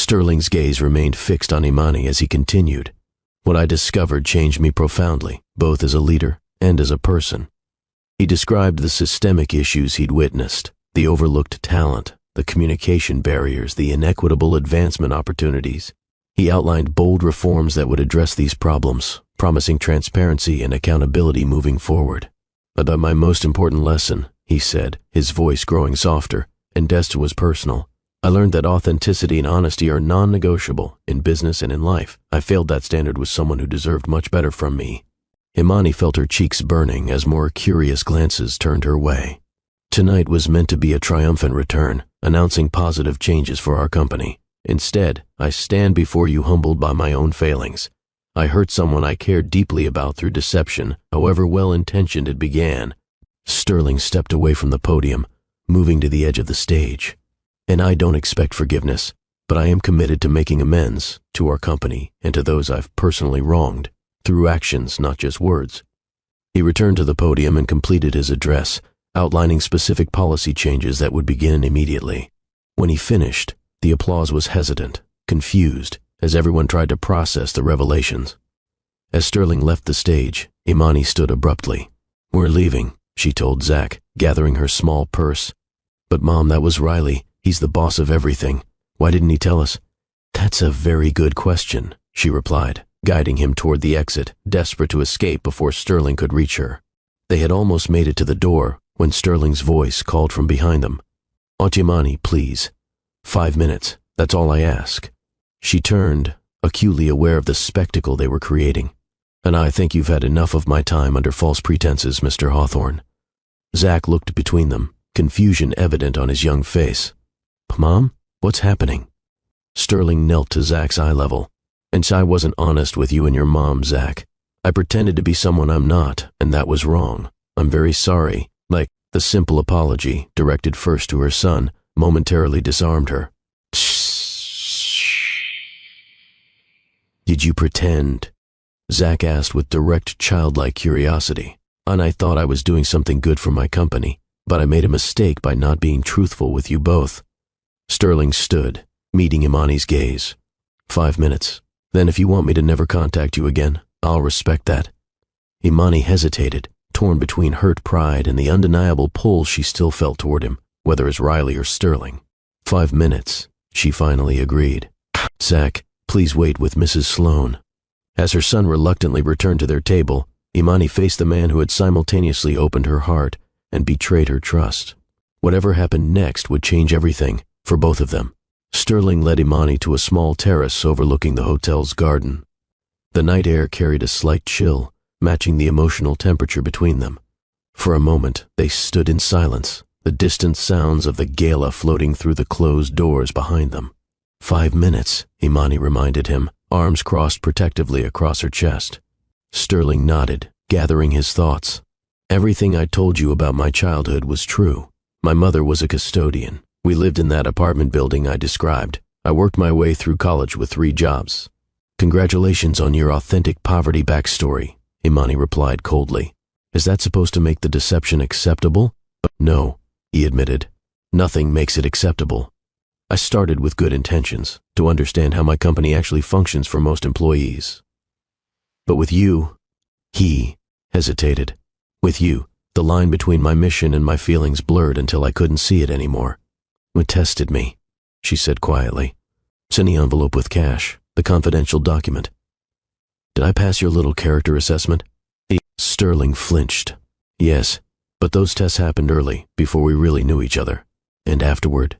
Sterling's gaze remained fixed on Imani as he continued. What I discovered changed me profoundly, both as a leader and as a person. He described the systemic issues he'd witnessed, the overlooked talent, the communication barriers, the inequitable advancement opportunities. He outlined bold reforms that would address these problems, promising transparency and accountability moving forward. But my most important lesson, he said, his voice growing softer, and Desta was personal. I learned that authenticity and honesty are non-negotiable in business and in life. I failed that standard with someone who deserved much better from me. Imani felt her cheeks burning as more curious glances turned her way. Tonight was meant to be a triumphant return, announcing positive changes for our company. Instead, I stand before you humbled by my own failings. I hurt someone I cared deeply about through deception, however well-intentioned it began. Sterling stepped away from the podium, moving to the edge of the stage. And I don't expect forgiveness, but I am committed to making amends to our company and to those I've personally wronged, through actions, not just words. He returned to the podium and completed his address, outlining specific policy changes that would begin immediately. When he finished, the applause was hesitant, confused, as everyone tried to process the revelations. As Sterling left the stage, Imani stood abruptly. "We're leaving," she told Zach, gathering her small purse. "But Mom, that was Riley. He's the boss of everything. Why didn't he tell us?" "That's a very good question," she replied, guiding him toward the exit, desperate to escape before Sterling could reach her. They had almost made it to the door when Sterling's voice called from behind them. "Aunt Imani, please. 5 minutes, that's all I ask." She turned, acutely aware of the spectacle they were creating. "And I think you've had enough of my time under false pretenses, Mr. Hawthorne." Zach looked between them, confusion evident on his young face. "Mom, what's happening?" Sterling knelt to Zach's eye level. "And I wasn't honest with you and your mom, Zach. I pretended to be someone I'm not, and that was wrong. I'm very sorry." The simple apology, directed first to her son, momentarily disarmed her. "Did you pretend?" Zach asked with direct childlike curiosity. "And I thought I was doing something good for my company, but I made a mistake by not being truthful with you both." Sterling stood, meeting Imani's gaze. 5 minutes. Then if you want me to never contact you again, I'll respect that." Imani hesitated, torn between hurt pride and the undeniable pull she still felt toward him, whether as Riley or Sterling. 5 minutes, she finally agreed. "Zach, please wait with Mrs. Sloane." As her son reluctantly returned to their table, Imani faced the man who had simultaneously opened her heart and betrayed her trust. Whatever happened next would change everything, for both of them. Sterling led Imani to a small terrace overlooking the hotel's garden. The night air carried a slight chill, matching the emotional temperature between them. For a moment, they stood in silence, the distant sounds of the gala floating through the closed doors behind them. 5 minutes, Imani reminded him, arms crossed protectively across her chest. Sterling nodded, gathering his thoughts. "Everything I told you about my childhood was true. My mother was a custodian. We lived in that apartment building I described. I worked my way through college with 3 jobs." "Congratulations on your authentic poverty backstory," Imani replied coldly. "Is that supposed to make the deception acceptable?" "No," he admitted. "Nothing makes it acceptable. I started with good intentions, to understand how my company actually functions for most employees. But with you," he hesitated. "With you, the line between my mission and my feelings blurred until I couldn't see it anymore. It tested me," she said quietly. "Send the envelope with cash, the confidential document. Did I pass your little character assessment?" Sterling flinched. "Yes, but those tests happened early, before we really knew each other. And afterward,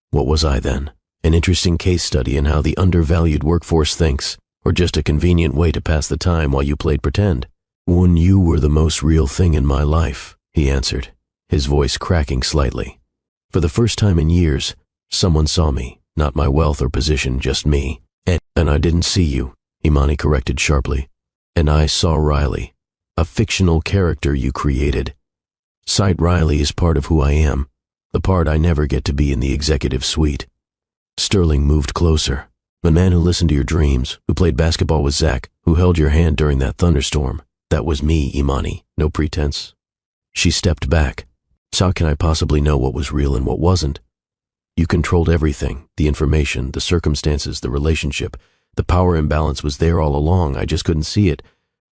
what was I then? An interesting case study in how the undervalued workforce thinks, or just a convenient way to pass the time while you played pretend?" "When you were the most real thing in my life," he answered, his voice cracking slightly. "For the first time in years, someone saw me, not my wealth or position, just me. And I didn't see you," Imani corrected sharply. "And I saw Riley, a fictional character you created. Sight Riley is part of who I am, the part I never get to be in the executive suite." Sterling moved closer. "The man who listened to your dreams, who played basketball with Zach, who held your hand during that thunderstorm. That was me, Imani, no pretense." She stepped back. "How can I possibly know what was real and what wasn't?" You controlled everything, the information, the circumstances, the relationship. The power imbalance was there all along, I just couldn't see it.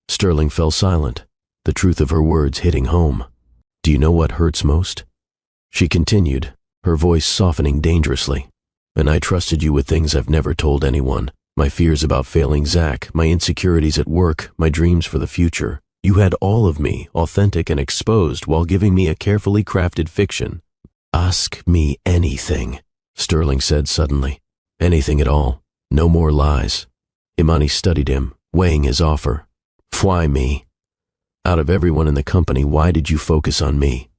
Sterling fell silent, the truth of her words hitting home. Do you know what hurts most? She continued, her voice softening dangerously. And I trusted you with things I've never told anyone. My fears about failing Zach, my insecurities at work, my dreams for the future. You had all of me, authentic and exposed, while giving me a carefully crafted fiction. Ask me anything, Sterling said suddenly. Anything at all. No more lies. Imani studied him, weighing his offer. Why me? Out of everyone in the company, why did you focus on me?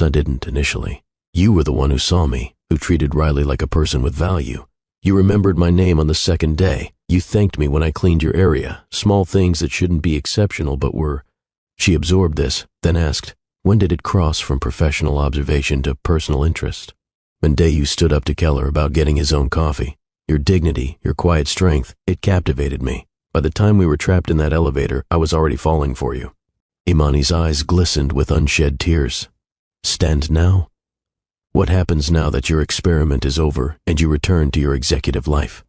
I didn't initially. You were the one who saw me, who treated Riley like a person with value. You remembered my name on the second day. You thanked me when I cleaned your area. Small things that shouldn't be exceptional but were. She absorbed this, then asked, when did it cross from professional observation to personal interest? The day you stood up to Keller about getting his own coffee. Your dignity, your quiet strength, it captivated me. By the time we were trapped in that elevator, I was already falling for you. Imani's eyes glistened with unshed tears. Stand now? What happens now that your experiment is over and you return to your executive life?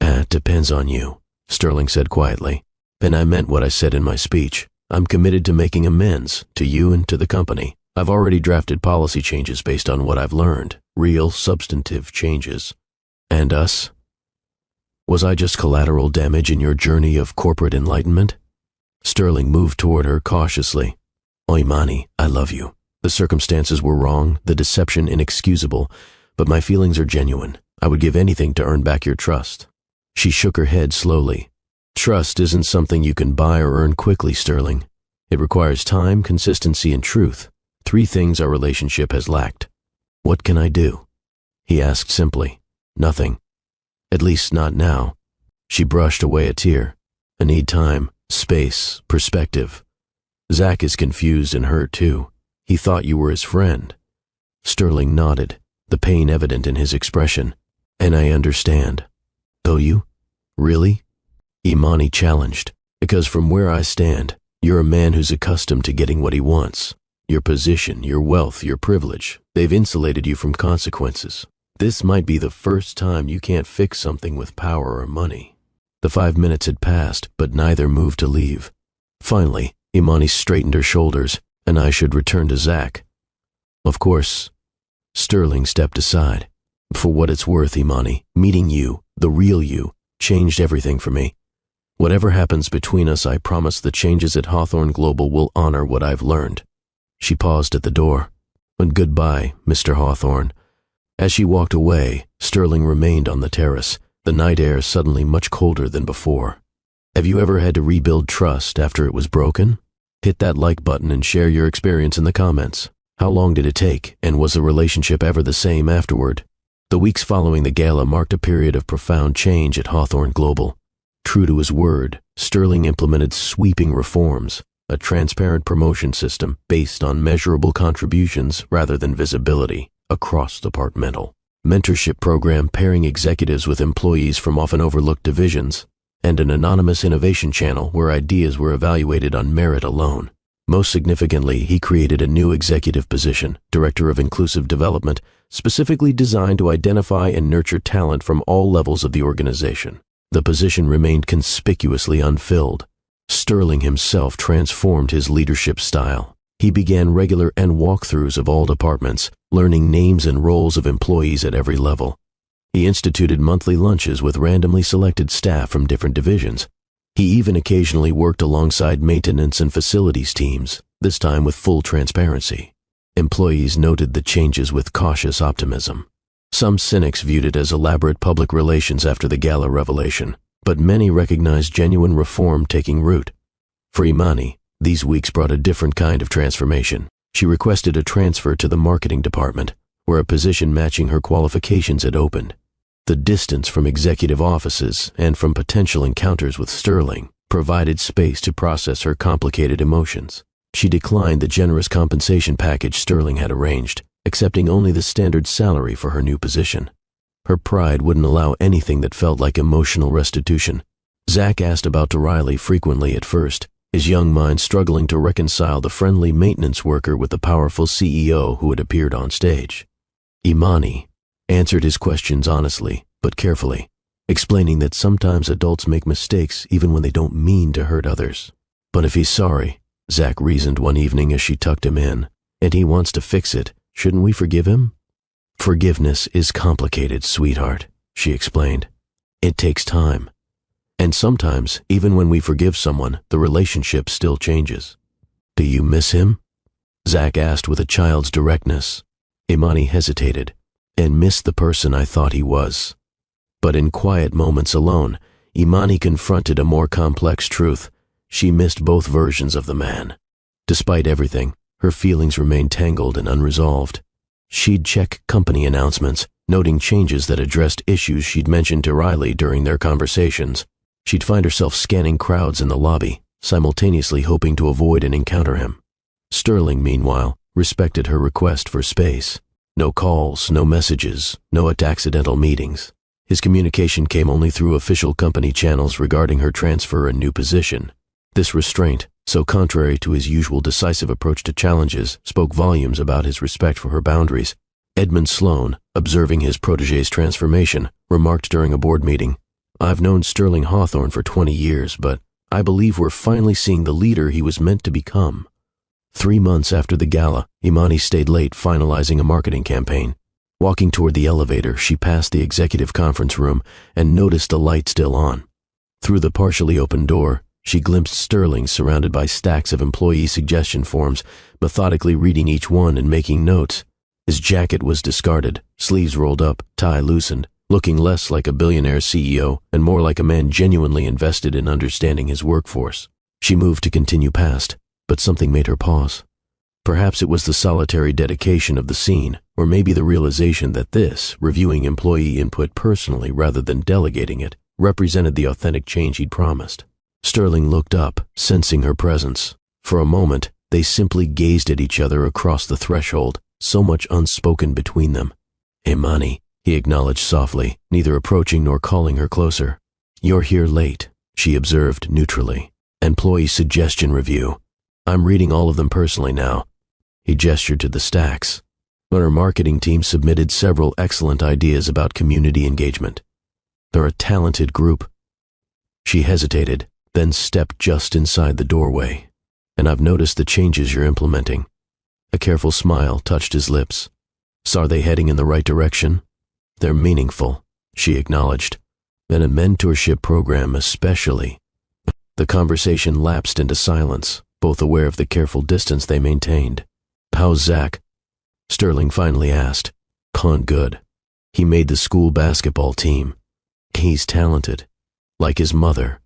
It depends on you, Sterling said quietly. And I meant what I said in my speech. I'm committed to making amends, to you and to the company. I've already drafted policy changes based on what I've learned, real, substantive changes. And us? Was I just collateral damage in your journey of corporate enlightenment? Sterling moved toward her cautiously. Oh, Imani, I love you. The circumstances were wrong, the deception inexcusable, but my feelings are genuine. I would give anything to earn back your trust. She shook her head slowly. Trust isn't something you can buy or earn quickly, Sterling. It requires time, consistency, and truth. 3 things our relationship has lacked. What can I do? He asked simply. Nothing. At least not now. She brushed away a tear. I need time, space, perspective. Zach is confused and hurt too. He thought you were his friend. Sterling nodded, the pain evident in his expression. And I understand. Oh, you? Really? Imani challenged. Because from where I stand, you're a man who's accustomed to getting what he wants. Your position, your wealth, your privilege, they've insulated you from consequences. This might be the first time you can't fix something with power or money. The 5 minutes had passed, but neither moved to leave. Finally, Imani straightened her shoulders, and I should return to Zach. Of course. Sterling stepped aside. For what it's worth, Imani, meeting you, the real you, changed everything for me. Whatever happens between us, I promise the changes at Hawthorne Global will honor what I've learned. She paused at the door. And goodbye, Mr. Hawthorne. As she walked away, Sterling remained on the terrace, the night air suddenly much colder than before. Have you ever had to rebuild trust after it was broken? Hit that like button and share your experience in the comments. How long did it take, and was the relationship ever the same afterward? The weeks following the gala marked a period of profound change at Hawthorne Global. True to his word, Sterling implemented sweeping reforms, a transparent promotion system based on measurable contributions rather than visibility, a cross-departmental mentorship program pairing executives with employees from often overlooked divisions, and an anonymous innovation channel where ideas were evaluated on merit alone. Most significantly, he created a new executive position, Director of Inclusive Development, specifically designed to identify and nurture talent from all levels of the organization. The position remained conspicuously unfilled. Sterling himself transformed his leadership style. He began regular walkthroughs of all departments, learning names and roles of employees at every level. He instituted monthly lunches with randomly selected staff from different divisions. He even occasionally worked alongside maintenance and facilities teams, this time with full transparency. Employees noted the changes with cautious optimism. Some cynics viewed it as elaborate public relations after the gala revelation, but many recognized genuine reform taking root. For Imani, these weeks brought a different kind of transformation. She requested a transfer to the marketing department, where a position matching her qualifications had opened. The distance from executive offices and from potential encounters with Sterling provided space to process her complicated emotions. She declined the generous compensation package Sterling had arranged, accepting only the standard salary for her new position. Her pride wouldn't allow anything that felt like emotional restitution. Zach asked about Riley frequently at first, his young mind struggling to reconcile the friendly maintenance worker with the powerful CEO who had appeared on stage. Imani, answered his questions honestly, but carefully, explaining that sometimes adults make mistakes even when they don't mean to hurt others. But if he's sorry, Zach reasoned one evening as she tucked him in, and he wants to fix it, shouldn't we forgive him? Forgiveness is complicated, sweetheart, she explained. It takes time. And sometimes, even when we forgive someone, the relationship still changes. Do you miss him? Zach asked with a child's directness. Imani hesitated. And missed the person I thought he was. But in quiet moments alone, Imani confronted a more complex truth. She missed both versions of the man. Despite everything, her feelings remained tangled and unresolved. She'd check company announcements, noting changes that addressed issues she'd mentioned to Riley during their conversations. She'd find herself scanning crowds in the lobby, simultaneously hoping to avoid and encounter him. Sterling, meanwhile, respected her request for space. No calls, no messages, no accidental meetings. His communication came only through official company channels regarding her transfer and new position. This restraint, so contrary to his usual decisive approach to challenges, spoke volumes about his respect for her boundaries. Edmund Sloan, observing his protégé's transformation, remarked during a board meeting, "I've known Sterling Hawthorne for 20 years, but I believe we're finally seeing the leader he was meant to become." 3 months after the gala, Imani stayed late finalizing a marketing campaign. Walking toward the elevator, she passed the executive conference room and noticed the light still on. Through the partially open door, she glimpsed Sterling surrounded by stacks of employee suggestion forms, methodically reading each one and making notes. His jacket was discarded, sleeves rolled up, tie loosened, looking less like a billionaire CEO and more like a man genuinely invested in understanding his workforce. She moved to continue past, but something made her pause. Perhaps it was the solitary dedication of the scene, or maybe the realization that this, reviewing employee input personally rather than delegating it, represented the authentic change he'd promised. Sterling looked up, sensing her presence. For a moment, they simply gazed at each other across the threshold, so much unspoken between them. "Imani," he acknowledged softly, neither approaching nor calling her closer. "You're here late," she observed neutrally. "Employee suggestion review. I'm reading all of them personally now." He gestured to the stacks. But her marketing team submitted several excellent ideas about community engagement. They're a talented group. She hesitated, then stepped just inside the doorway. "And I've noticed the changes you're implementing." A careful smile touched his lips. "So are they heading in the right direction?" "They're meaningful," she acknowledged. "And a mentorship program especially." The conversation lapsed into silence, both aware of the careful distance they maintained. "How's Zach?" Sterling finally asked. "Con good. He made the school basketball team. He's talented, like his mother."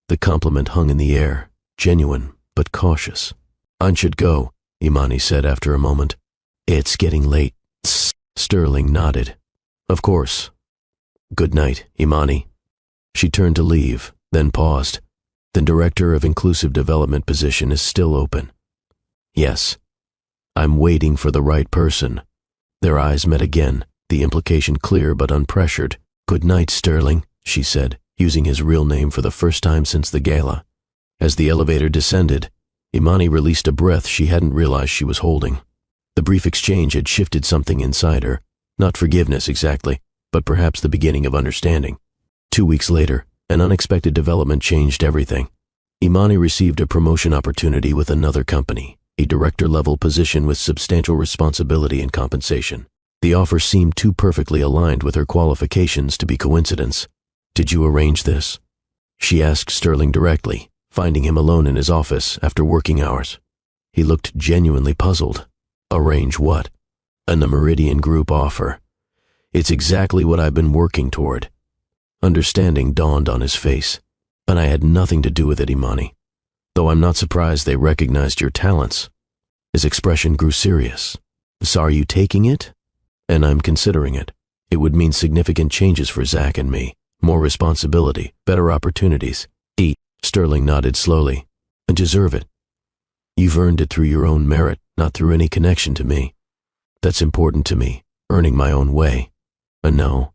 The compliment hung in the air, genuine but cautious. "I should go," Imani said after a moment. "It's getting late." Sterling nodded. "Of course. Good night, Imani." She turned to leave, then paused. "The Director of Inclusive Development position is still open." "Yes. I'm waiting for the right person." Their eyes met again, the implication clear but unpressured. "Good night, Sterling," she said, using his real name for the first time since the gala. As the elevator descended, Imani released a breath she hadn't realized she was holding. The brief exchange had shifted something inside her, not forgiveness exactly, but perhaps the beginning of understanding. 2 weeks later, an unexpected development changed everything. Imani received a promotion opportunity with another company, a director-level position with substantial responsibility and compensation. The offer seemed too perfectly aligned with her qualifications to be coincidence. "Did you arrange this?" she asked Sterling directly, finding him alone in his office after working hours. He looked genuinely puzzled. "Arrange what?" "A Meridian Group offer. It's exactly what I've been working toward." Understanding dawned on his face. "And I had nothing to do with it, Imani. Though I'm not surprised they recognized your talents." His expression grew serious. "So are you taking it?" "And I'm considering it. It would mean significant changes for Zach and me. More responsibility, better opportunities." Sterling nodded slowly. "And deserve it. You've earned it through your own merit, not through any connection to me. That's important to me, earning my own way. And no."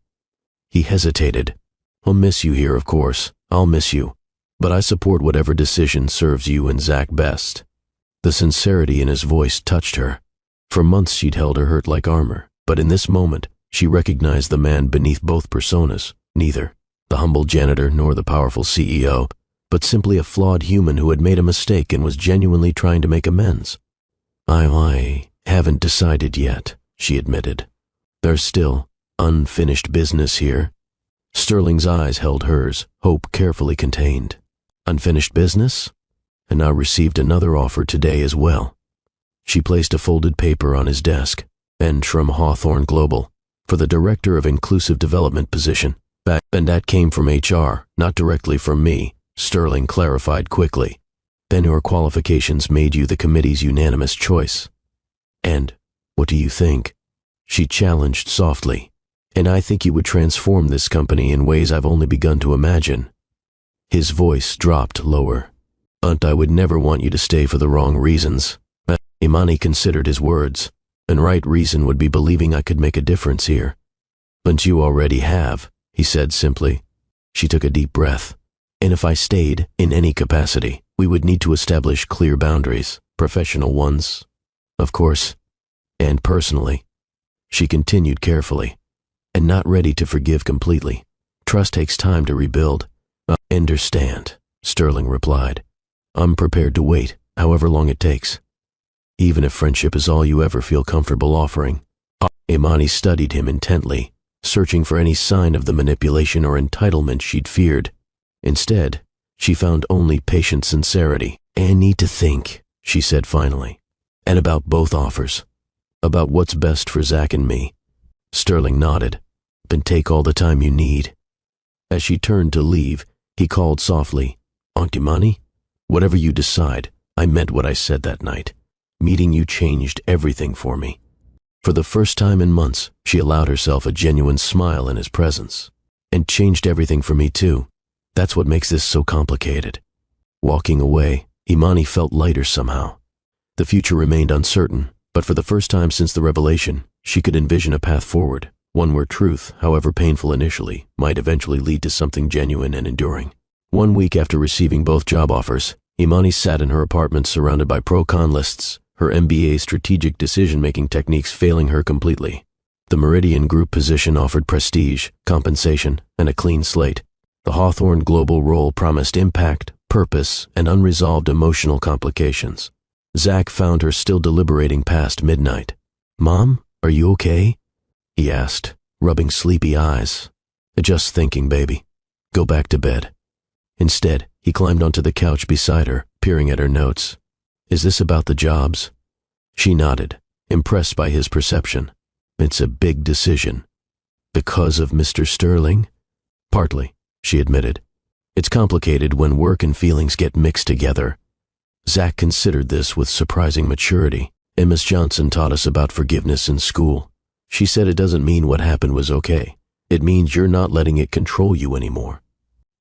He hesitated. "I'll miss you here, of course. I'll miss you. But I support whatever decision serves you and Zach best." The sincerity in his voice touched her. For months she'd held her hurt like armor, but in this moment, She recognized the man beneath both personas, neither the humble janitor nor the powerful CEO, but simply a flawed human who had made a mistake and was genuinely trying to make amends. I haven't decided yet, she admitted. There's still unfinished business here. Sterling's eyes held hers, hope carefully contained. Unfinished business? And I received another offer today as well. She placed a folded paper on his desk, and from Hawthorne Global, for the Director of Inclusive Development position. And that came from HR, not directly from me, Sterling clarified quickly. Then your qualifications made you the committee's unanimous choice. And what do you think? She challenged softly. And I think you would transform this company in ways I've only begun to imagine. His voice dropped lower. I would never want you to stay for the wrong reasons. Imani considered his words. And right reason would be believing I could make a difference here. But you already have, he said simply. She took a deep breath. And if I stayed, in any capacity, we would need to establish clear boundaries, professional ones, of course, and personally. She continued carefully. And not ready to forgive completely. Trust takes time to rebuild. I understand, Sterling replied. I'm prepared to wait, however long it takes. Even if friendship is all you ever feel comfortable offering. Imani studied him intently, searching for any sign of the manipulation or entitlement she'd feared. Instead, she found only patient sincerity. I need to think, she said finally. And about both offers. About what's best for Zach and me. Sterling nodded. Then take all the time you need. As she turned to leave, he called softly, Aunt Imani? Whatever you decide, I meant what I said that night. Meeting you changed everything for me. For the first time in months, she allowed herself a genuine smile in his presence. And changed everything for me too. That's what makes this so complicated. Walking away, Imani felt lighter somehow. The future remained uncertain, but for the first time since the revelation, she could envision a path forward, one where truth, however painful initially, might eventually lead to something genuine and enduring. 1 week after receiving both job offers, Imani sat in her apartment surrounded by pro-con lists, her MBA strategic decision-making techniques failing her completely. The Meridian Group position offered prestige, compensation, and a clean slate. The Hawthorne Global role promised impact, purpose, and unresolved emotional complications. Zach found her still deliberating past midnight. Mom, are you okay? He asked, rubbing sleepy eyes. Just thinking, baby. Go back to bed. Instead, he climbed onto the couch beside her, peering at her notes. Is this about the jobs? She nodded, impressed by his perception. It's a big decision. Because of Mr. Sterling? Partly, she admitted. It's complicated when work and feelings get mixed together. Zach considered this with surprising maturity, and Miss Johnson taught us about forgiveness in school. She said it doesn't mean what happened was okay. It means you're not letting it control you anymore.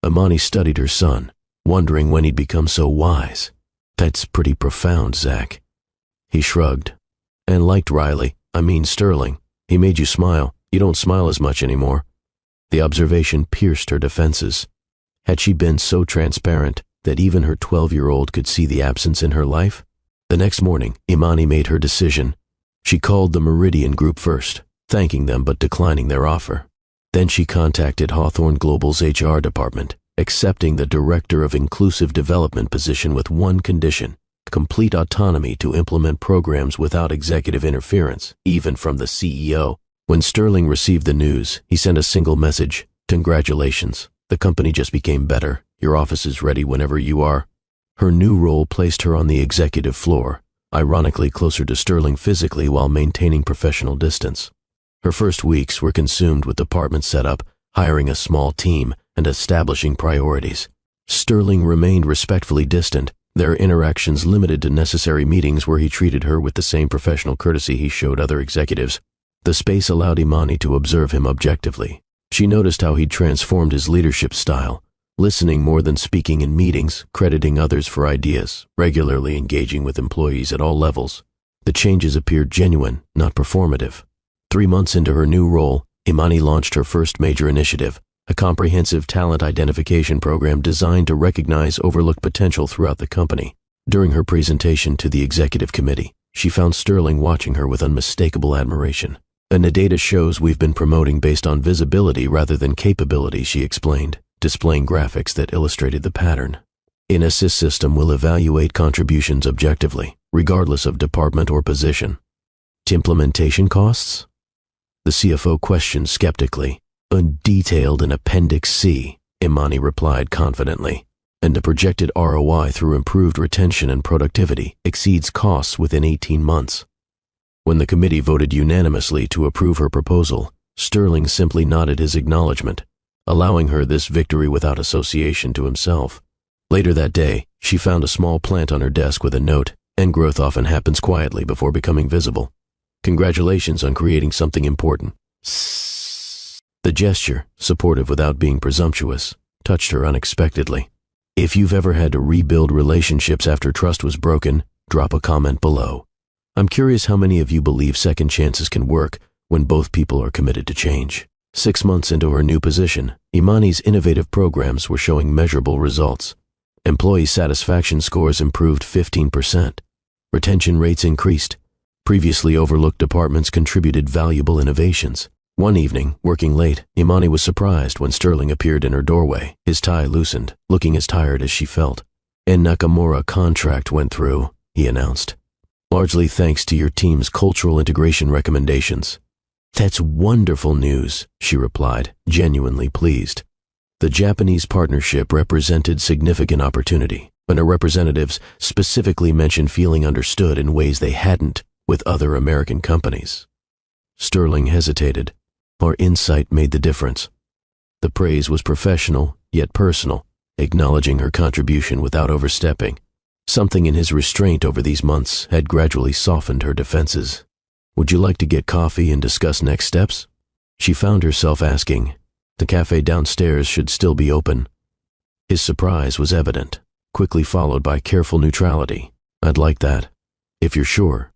Imani studied her son, wondering when he'd become so wise. That's pretty profound, Zach. He shrugged. And liked Sterling. He made you smile. You don't smile as much anymore. The observation pierced her defenses. Had she been so transparent that even her 12-year-old could see the absence in her life? The next morning, Imani made her decision. She called the Meridian Group first, thanking them but declining their offer. Then she contacted Hawthorne Global's HR department, accepting the Director of Inclusive Development position with one condition: complete autonomy to implement programs without executive interference, even from the CEO. When Sterling received the news, he sent a single message: Congratulations, the company just became better. Your office is ready whenever you are. Her new role placed her on the executive floor, ironically closer to Sterling physically while maintaining professional distance. Her first weeks were consumed with department setup, hiring a small team, and establishing priorities. Sterling remained respectfully distant, their interactions limited to necessary meetings where he treated her with the same professional courtesy he showed other executives. The space allowed Imani to observe him objectively. She noticed how he'd transformed his leadership style, listening more than speaking in meetings, crediting others for ideas, regularly engaging with employees at all levels. The changes appeared genuine, not performative. 3 months into her new role, Imani launched her first major initiative, a comprehensive talent identification program designed to recognize overlooked potential throughout the company. During her presentation to the executive committee, she found Sterling watching her with unmistakable admiration. "And the data shows we've been promoting based on visibility rather than capability," she explained, displaying graphics that illustrated the pattern. "An assist system will evaluate contributions objectively, regardless of department or position." "Implementation costs?" the CFO questioned skeptically. "Detailed in Appendix C," Imani replied confidently. "And the projected ROI through improved retention and productivity exceeds costs within 18 months. When the committee voted unanimously to approve her proposal, Sterling simply nodded his acknowledgement, allowing her this victory without association to himself. Later that day, she found a small plant on her desk with a note, "And growth often happens quietly before becoming visible. Congratulations on creating something important." The gesture, supportive without being presumptuous, touched her unexpectedly. If you've ever had to rebuild relationships after trust was broken, drop a comment below. I'm curious how many of you believe second chances can work when both people are committed to change. 6 months into her new position, Imani's innovative programs were showing measurable results. Employee satisfaction scores improved 15%. Retention rates increased. Previously overlooked departments contributed valuable innovations. One evening, working late, Imani was surprised when Sterling appeared in her doorway, his tie loosened, looking as tired as she felt. "A Nakamura contract went through," he announced. "Largely thanks to your team's cultural integration recommendations." "That's wonderful news," she replied, genuinely pleased. The Japanese partnership represented significant opportunity, and her representatives specifically mentioned feeling understood in ways they hadn't with other American companies. Sterling hesitated. Our insight made the difference. The praise was professional, yet personal, acknowledging her contribution without overstepping. Something in his restraint over these months had gradually softened her defenses. "Would you like to get coffee and discuss next steps?" She found herself asking. The cafe downstairs should still be open. His surprise was evident, quickly followed by careful neutrality. "I'd like that, if you're sure."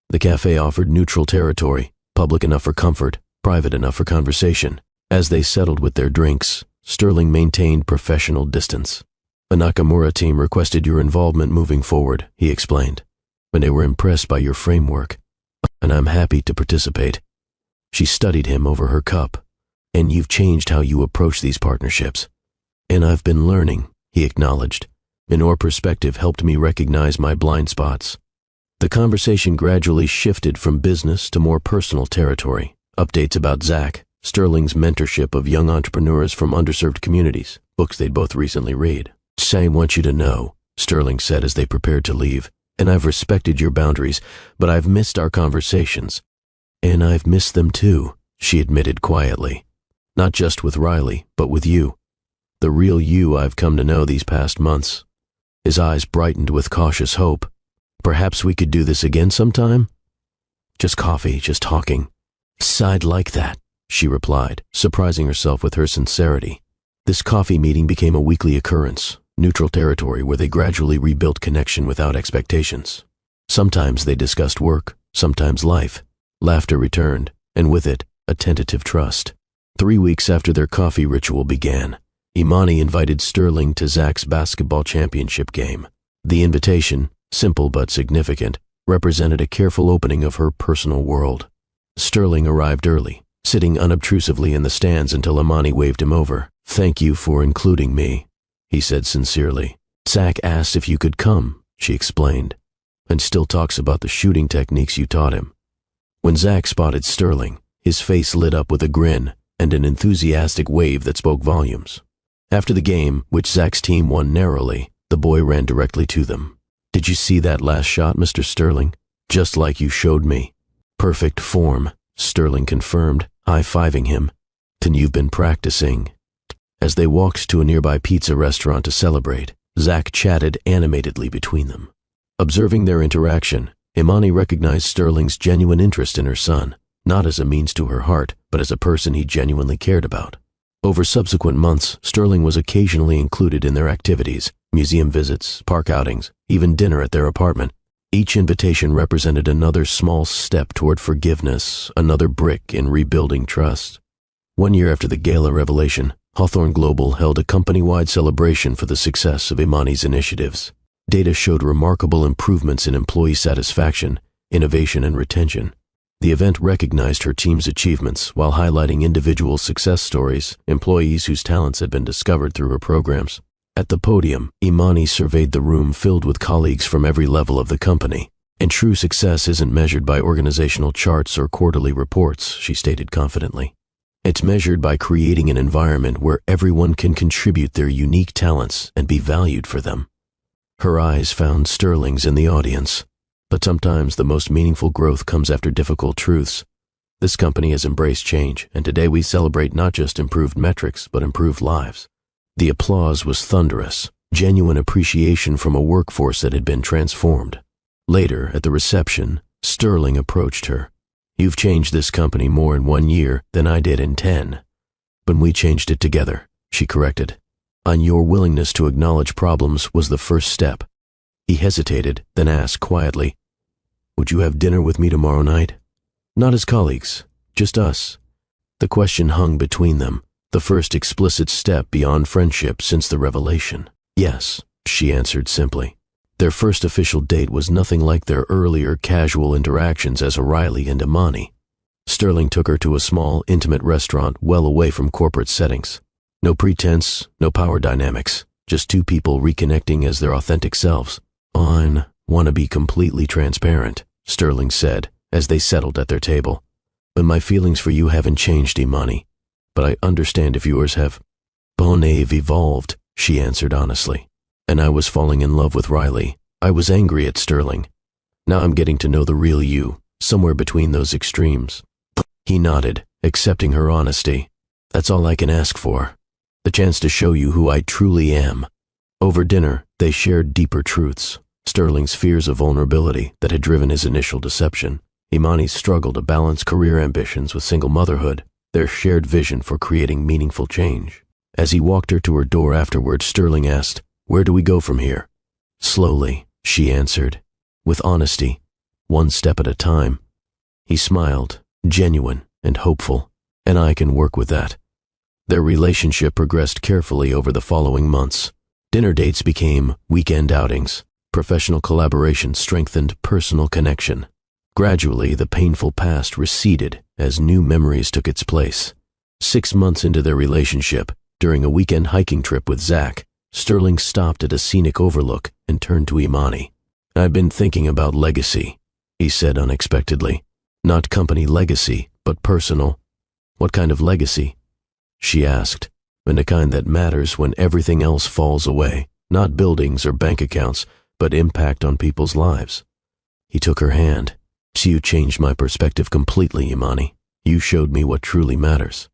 The cafe offered neutral territory, public enough for comfort, private enough for conversation. As they settled with their drinks, Sterling maintained professional distance. "The Nakamura team requested your involvement moving forward," he explained, "and they were impressed by your framework, and I'm happy to participate." She studied him over her cup. "And you've changed how you approach these partnerships." "And I've been learning," he acknowledged, "and your perspective helped me recognize my blind spots." The conversation gradually shifted from business to more personal territory. Updates about Zach, Sterling's mentorship of young entrepreneurs from underserved communities, books they'd both recently read. "I want you to know," Sterling said as they prepared to leave, "and I've respected your boundaries, but I've missed our conversations." "And I've missed them too," she admitted quietly. "Not just with Riley, but with you. The real you I've come to know these past months." His eyes brightened with cautious hope. "Perhaps we could do this again sometime?" "Just coffee, just talking." "I'd like that," she replied, surprising herself with her sincerity. This coffee meeting became a weekly occurrence, neutral territory where they gradually rebuilt connection without expectations. Sometimes they discussed work, sometimes life. Laughter returned, and with it, a tentative trust. 3 weeks after their coffee ritual began, Imani invited Sterling to Zach's basketball championship game. The invitation, simple but significant, represented a careful opening of her personal world. Sterling arrived early, sitting unobtrusively in the stands until Imani waved him over. "Thank you for including me," he said sincerely. "Zach asked if you could come," she explained, "and still talks about the shooting techniques you taught him." When Zach spotted Sterling, his face lit up with a grin and an enthusiastic wave that spoke volumes. After the game, which Zach's team won narrowly, the boy ran directly to them. "Did you see that last shot, Mr. Sterling? Just like you showed me." "Perfect form," Sterling confirmed, high-fiving him. "Then you've been practicing." As they walked to a nearby pizza restaurant to celebrate, Zach chatted animatedly between them. Observing their interaction, Imani recognized Sterling's genuine interest in her son, not as a means to her heart, but as a person he genuinely cared about. Over subsequent months, Sterling was occasionally included in their activities, museum visits, park outings, even dinner at their apartment. Each invitation represented another small step toward forgiveness, another brick in rebuilding trust. 1 year after the gala revelation, Hawthorne Global held a company-wide celebration for the success of Imani's initiatives. Data showed remarkable improvements in employee satisfaction, innovation, and retention. The event recognized her team's achievements while highlighting individual success stories, employees whose talents had been discovered through her programs. At the podium, Imani surveyed the room filled with colleagues from every level of the company. And true success isn't measured by organizational charts or quarterly reports, she stated confidently. It's measured by creating an environment where everyone can contribute their unique talents and be valued for them. Her eyes found Sterling's in the audience. But sometimes the most meaningful growth comes after difficult truths. This company has embraced change, and today we celebrate not just improved metrics, but improved lives. The applause was thunderous, genuine appreciation from a workforce that had been transformed. Later, at the reception, Sterling approached her. "You've changed this company more in 1 year than I did in 10. But we changed it together," she corrected. "And your willingness to acknowledge problems was the first step." He hesitated, then asked quietly, "Would you have dinner with me tomorrow night?" "Not as colleagues, just us." The question hung between them, the first explicit step beyond friendship since the revelation. "Yes," she answered simply. Their first official date was nothing like their earlier casual interactions as O'Reilly and Imani. Sterling took her to a small, intimate restaurant well away from corporate settings. No pretense, no power dynamics, just two people reconnecting as their authentic selves. "I want to be completely transparent," Sterling said, as they settled at their table. "But my feelings for you haven't changed, Imani. But I understand if yours have." "They've evolved," she answered honestly. "And I was falling in love with Riley. I was angry at Sterling. Now I'm getting to know the real you, somewhere between those extremes." He nodded, accepting her honesty. "That's all I can ask for. The chance to show you who I truly am." Over dinner, they shared deeper truths. Sterling's fears of vulnerability that had driven his initial deception, Imani's struggle to balance career ambitions with single motherhood, their shared vision for creating meaningful change. As he walked her to her door afterward, Sterling asked, "Where do we go from here?" "Slowly," she answered, with honesty, "one step at a time." He smiled, genuine and hopeful, "And I can work with that." Their relationship progressed carefully over the following months. Dinner dates became weekend outings. Professional collaboration strengthened personal connection. Gradually, the painful past receded as new memories took its place. 6 months into their relationship, during a weekend hiking trip with Zach, Sterling stopped at a scenic overlook and turned to Imani. "I've been thinking about legacy," he said unexpectedly. "Not company legacy, but personal." "What kind of legacy?" she asked. "And a kind that matters when everything else falls away. Not buildings or bank accounts, but impact on people's lives." He took her hand. "So you changed my perspective completely, Imani. You showed me what truly matters."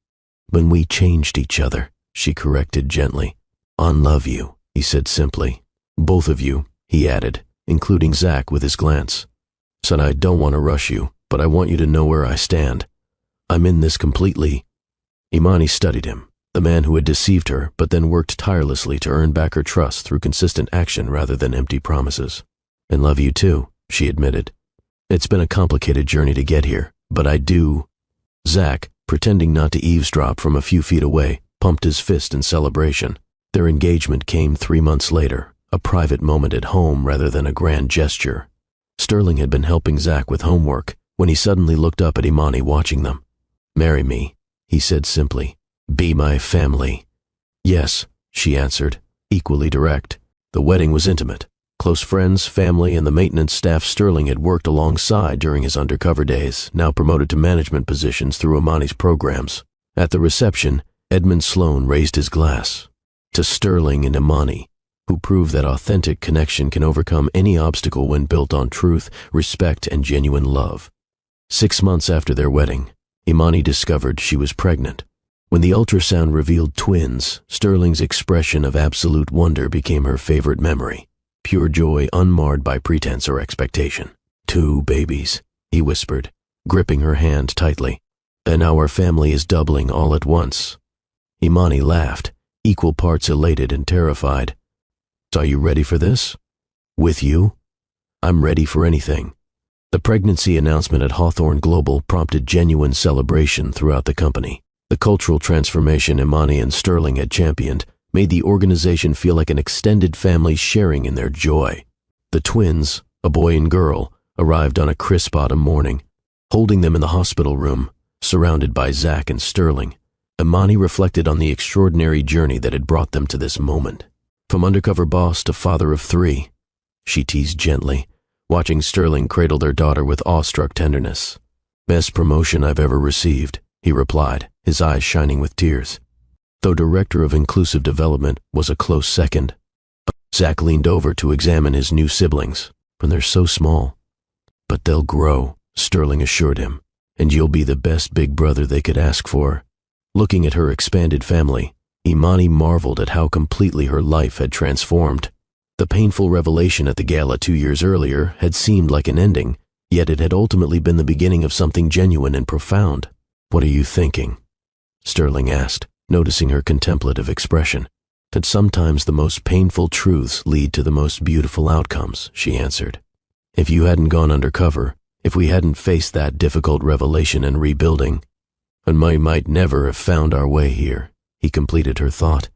"When we changed each other," she corrected gently. "I love you," he said simply. "Both of you," he added, including Zach with his glance. "Said I don't want to rush you, but I want you to know where I stand. I'm in this completely." Imani studied him, the man who had deceived her but then worked tirelessly to earn back her trust through consistent action rather than empty promises. "And love you too," she admitted. "It's been a complicated journey to get here, but I do." Zach, pretending not to eavesdrop from a few feet away, pumped his fist in celebration. Their engagement came 3 months later, a private moment at home rather than a grand gesture. Sterling had been helping Zach with homework when he suddenly looked up at Imani watching them. "Marry me," he said simply. "Be my family." "Yes," she answered, equally direct. The wedding was intimate. Close friends, family, and the maintenance staff Sterling had worked alongside during his undercover days, now promoted to management positions through Imani's programs. At the reception, Edmund Sloan raised his glass. To Sterling and Imani, who proved that authentic connection can overcome any obstacle when built on truth, respect, and genuine love. 6 months after their wedding, Imani discovered she was pregnant. When the ultrasound revealed twins, Sterling's expression of absolute wonder became her favorite memory. Pure joy unmarred by pretense or expectation. "2 babies," he whispered, gripping her hand tightly. "And now our family is doubling all at once." Imani laughed, equal parts elated and terrified. "Are you ready for this?" "With you?" "I'm ready for anything." The pregnancy announcement at Hawthorne Global prompted genuine celebration throughout the company. The cultural transformation Imani and Sterling had championed made the organization feel like an extended family sharing in their joy. The twins, a boy and girl, arrived on a crisp autumn morning. Holding them in the hospital room, surrounded by Zach and Sterling, Imani reflected on the extraordinary journey that had brought them to this moment. From undercover boss to father of three, she teased gently, watching Sterling cradle their daughter with awestruck tenderness. Best promotion I've ever received, he replied, his eyes shining with tears. Though director of inclusive development was a close second. Zach leaned over to examine his new siblings, and they're so small. But they'll grow, Sterling assured him, and you'll be the best big brother they could ask for. Looking at her expanded family, Imani marveled at how completely her life had transformed. The painful revelation at the gala 2 years earlier had seemed like an ending, yet it had ultimately been the beginning of something genuine and profound. What are you thinking? Sterling asked, noticing her contemplative expression. That sometimes the most painful truths lead to the most beautiful outcomes, she answered. If you hadn't gone undercover, if we hadn't faced that difficult revelation and rebuilding, and we might never have found our way here, he completed her thought.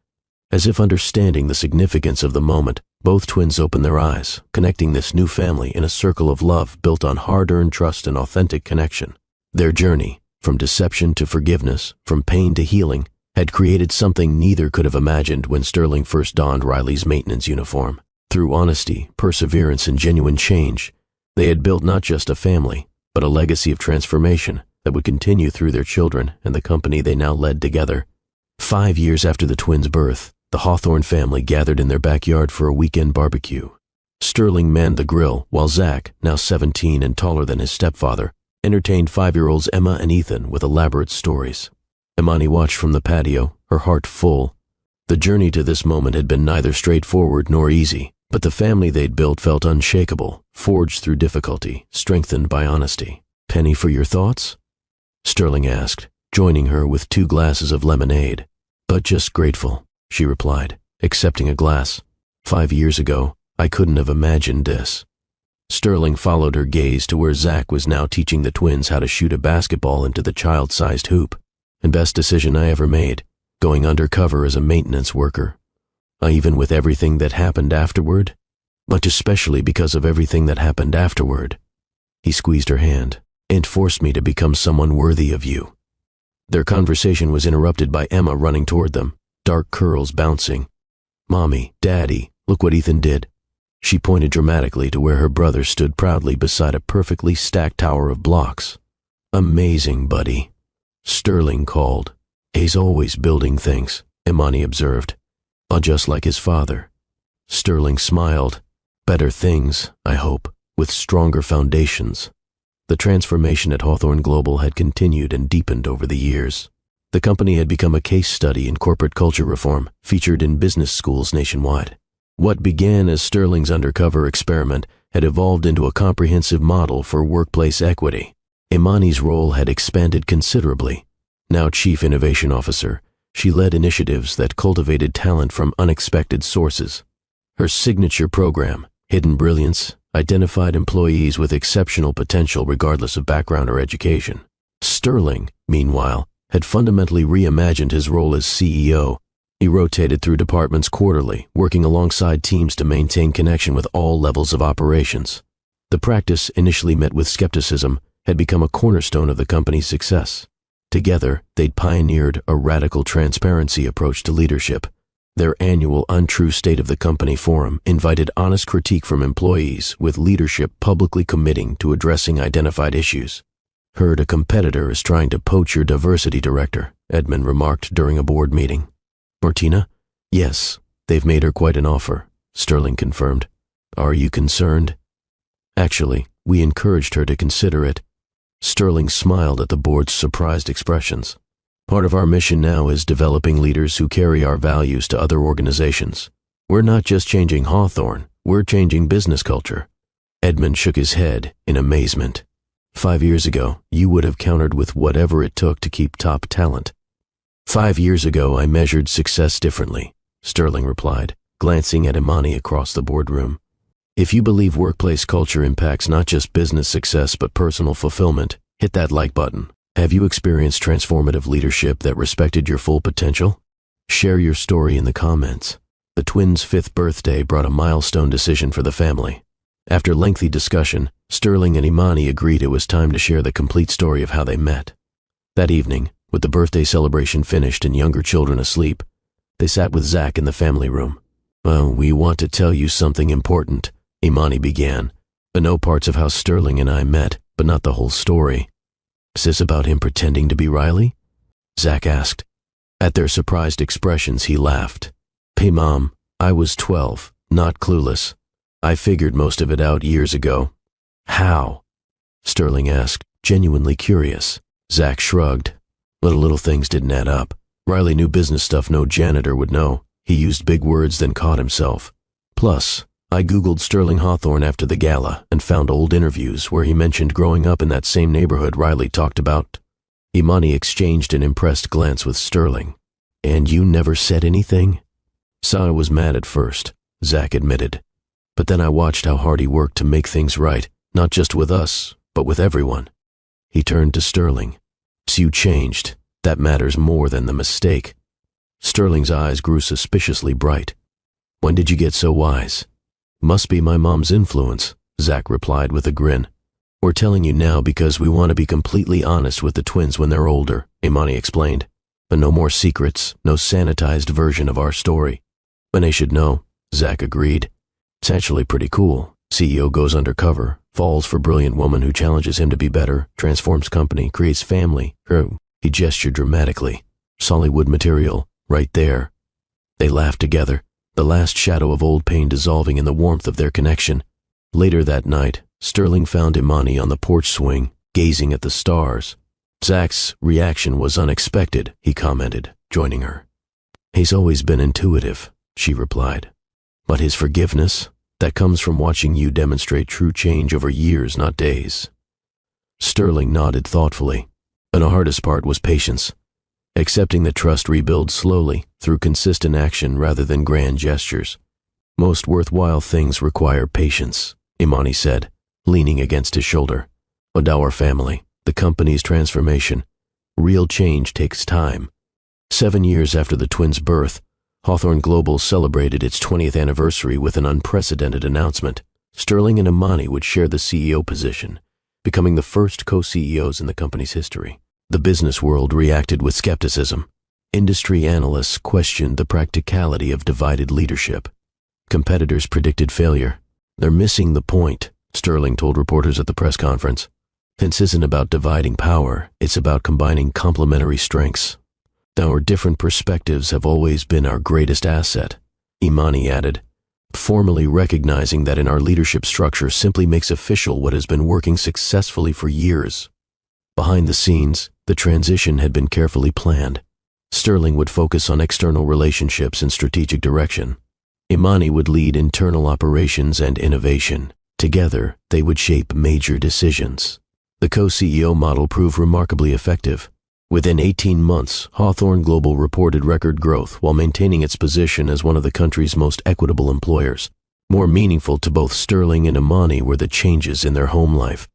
As if understanding the significance of the moment, both twins opened their eyes, connecting this new family in a circle of love built on hard-earned trust and authentic connection. Their journey, from deception to forgiveness, from pain to healing, had created something neither could have imagined when Sterling first donned Riley's maintenance uniform. Through honesty, perseverance, and genuine change, they had built not just a family, but a legacy of transformation that would continue through their children and the company they now led together. 5 years after the twins' birth, the Hawthorne family gathered in their backyard for a weekend barbecue. Sterling manned the grill, while Zach, now 17 and taller than his stepfather, entertained 5-year-olds Emma and Ethan with elaborate stories. Imani watched from the patio, her heart full. The journey to this moment had been neither straightforward nor easy, but the family they'd built felt unshakable, forged through difficulty, strengthened by honesty. Penny for your thoughts? Sterling asked, joining her with 2 glasses of lemonade. But just grateful, she replied, accepting a glass. 5 years ago, I couldn't have imagined this. Sterling followed her gaze to where Zach was now teaching the twins how to shoot a basketball into the child-sized hoop. And best decision I ever made, going undercover as a maintenance worker. Even with everything that happened afterward, but especially because of everything that happened afterward. He squeezed her hand and forced me to become someone worthy of you. Their conversation was interrupted by Emma running toward them, dark curls bouncing. Mommy, Daddy, look what Ethan did. She pointed dramatically to where her brother stood proudly beside a perfectly stacked tower of blocks. Amazing, buddy. Sterling called. He's always building things, Imani observed. Just like his father. Sterling smiled. Better things, I hope, with stronger foundations. The transformation at Hawthorne Global had continued and deepened over the years. The company had become a case study in corporate culture reform, featured in business schools nationwide. What began as Sterling's undercover experiment had evolved into a comprehensive model for workplace equity. Imani's role had expanded considerably. Now Chief Innovation Officer, she led initiatives that cultivated talent from unexpected sources. Her signature program, Hidden Brilliance, identified employees with exceptional potential regardless of background or education. Sterling, meanwhile, had fundamentally reimagined his role as CEO. He rotated through departments quarterly, working alongside teams to maintain connection with all levels of operations. The practice, initially met with skepticism, had become a cornerstone of the company's success. Together, they'd pioneered a radical transparency approach to leadership. Their annual Untrue State of the Company forum invited honest critique from employees, with leadership publicly committing to addressing identified issues. Heard a competitor is trying to poach your diversity director, Edmund remarked during a board meeting. Martina? Yes, they've made her quite an offer, Sterling confirmed. Are you concerned? Actually, we encouraged her to consider it. Sterling smiled at the board's surprised expressions. Part of our mission now is developing leaders who carry our values to other organizations. We're not just changing Hawthorne, we're changing business culture. Edmund shook his head in amazement. 5 years ago, you would have countered with whatever it took to keep top talent. 5 years ago, I measured success differently, Sterling replied, glancing at Imani across the boardroom. If you believe workplace culture impacts not just business success but personal fulfillment, hit that like button. Have you experienced transformative leadership that respected your full potential? Share your story in the comments. The twins' 5th birthday brought a milestone decision for the family. After lengthy discussion, Sterling and Imani agreed it was time to share the complete story of how they met. That evening, with the birthday celebration finished and younger children asleep, they sat with Zach in the family room. "Well, we want to tell you something important," Imani began. "I know parts of how Sterling and I met, but not the whole story." "Is this about him pretending to be Riley?" Zach asked. At their surprised expressions, he laughed. "Hey, Mom, I was 12, not clueless. I figured most of it out years ago." "How?" Sterling asked, genuinely curious. Zach shrugged. Little things didn't add up. Riley knew business stuff no janitor would know. He used big words, then caught himself. Plus, I Googled Sterling Hawthorne after the gala and found old interviews where he mentioned growing up in that same neighborhood Riley talked about. Imani exchanged an impressed glance with Sterling. "And you never said anything?" "Saya was mad at first," Zach admitted. "But then I watched how hard he worked to make things right, not just with us, but with everyone." He turned to Sterling. "So you changed. That matters more than the mistake." Sterling's eyes grew suspiciously bright. "When did you get so wise?" "Must be my mom's influence," Zach replied with a grin. "We're telling you now because we want to be completely honest with the twins when they're older," Imani explained. "But no more secrets, no sanitized version of our story." "And they should know," Zach agreed. "It's actually pretty cool. CEO goes undercover, falls for brilliant woman who challenges him to be better, transforms company, creates family." He gestured dramatically. "Sollywood material, right there." They laughed together, the last shadow of old pain dissolving in the warmth of their connection. Later that night, Sterling found Imani on the porch swing, gazing at the stars. Zach's reaction was unexpected, he commented, joining her. "He's always been intuitive," she replied. "But his forgiveness, that comes from watching you demonstrate true change over years, not days." Sterling nodded thoughtfully, and the hardest part was patience. Accepting that trust rebuilds slowly, through consistent action rather than grand gestures. "Most worthwhile things require patience," Imani said, leaning against his shoulder. "And our family, the company's transformation. Real change takes time." 7 years after the twins' birth, Hawthorne Global celebrated its 20th anniversary with an unprecedented announcement. Sterling and Imani would share the CEO position, becoming the first co-CEOs in the company's history. The business world reacted with skepticism. Industry analysts questioned the practicality of divided leadership. Competitors predicted failure. "They're missing the point," Sterling told reporters at the press conference. "This isn't about dividing power, it's about combining complementary strengths. Our different perspectives have always been our greatest asset," Imani added, formally recognizing that in our leadership structure simply makes official what has been working successfully for years. Behind the scenes, the transition had been carefully planned. Sterling would focus on external relationships and strategic direction. Imani would lead internal operations and innovation. Together, they would shape major decisions. The co-CEO model proved remarkably effective. Within 18 months, Hawthorne Global reported record growth while maintaining its position as one of the country's most equitable employers. More meaningful to both Sterling and Imani were the changes in their home life.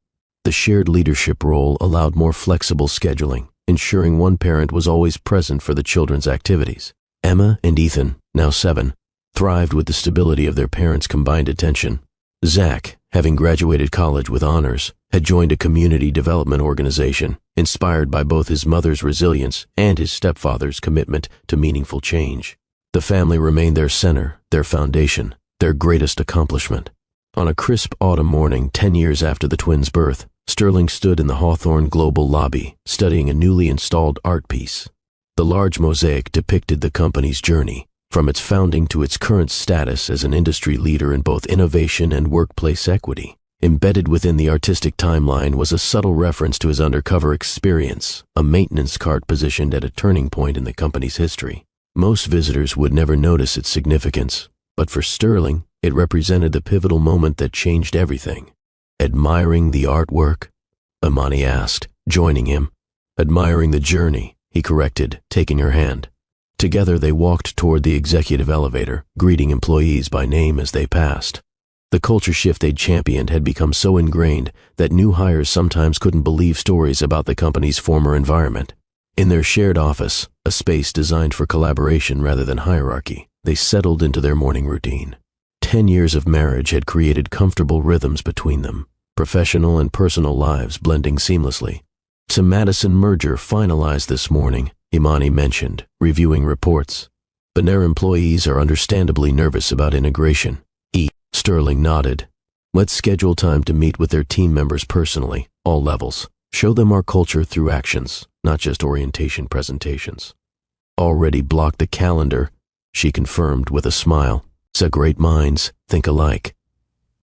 The shared leadership role allowed more flexible scheduling, ensuring one parent was always present for the children's activities. Emma and Ethan, now 7, thrived with the stability of their parents' combined attention. Zach, having graduated college with honors, had joined a community development organization, inspired by both his mother's resilience and his stepfather's commitment to meaningful change. The family remained their center, their foundation, their greatest accomplishment. On a crisp autumn morning 10 years after the twins' birth, Sterling stood in the Hawthorne Global lobby, studying a newly installed art piece. The large mosaic depicted the company's journey, from its founding to its current status as an industry leader in both innovation and workplace equity. Embedded within the artistic timeline was a subtle reference to his undercover experience, a maintenance cart positioned at a turning point in the company's history. Most visitors would never notice its significance, but for Sterling, it represented the pivotal moment that changed everything. "Admiring the artwork?" Imani asked, joining him. "Admiring the journey," he corrected, taking her hand. Together they walked toward the executive elevator, greeting employees by name as they passed. The culture shift they'd championed had become so ingrained that new hires sometimes couldn't believe stories about the company's former environment. In their shared office, a space designed for collaboration rather than hierarchy, they settled into their morning routine. 10 years of marriage had created comfortable rhythms between them. professional and personal lives blending seamlessly. "It's a Madison merger finalized this morning," Imani mentioned, reviewing reports. "Billionaire employees are understandably nervous about integration." Sterling nodded. "Let's schedule time to meet with their team members personally, all levels. Show them our culture through actions, not just orientation presentations." "Already blocked the calendar," she confirmed with a smile. "So great minds think alike."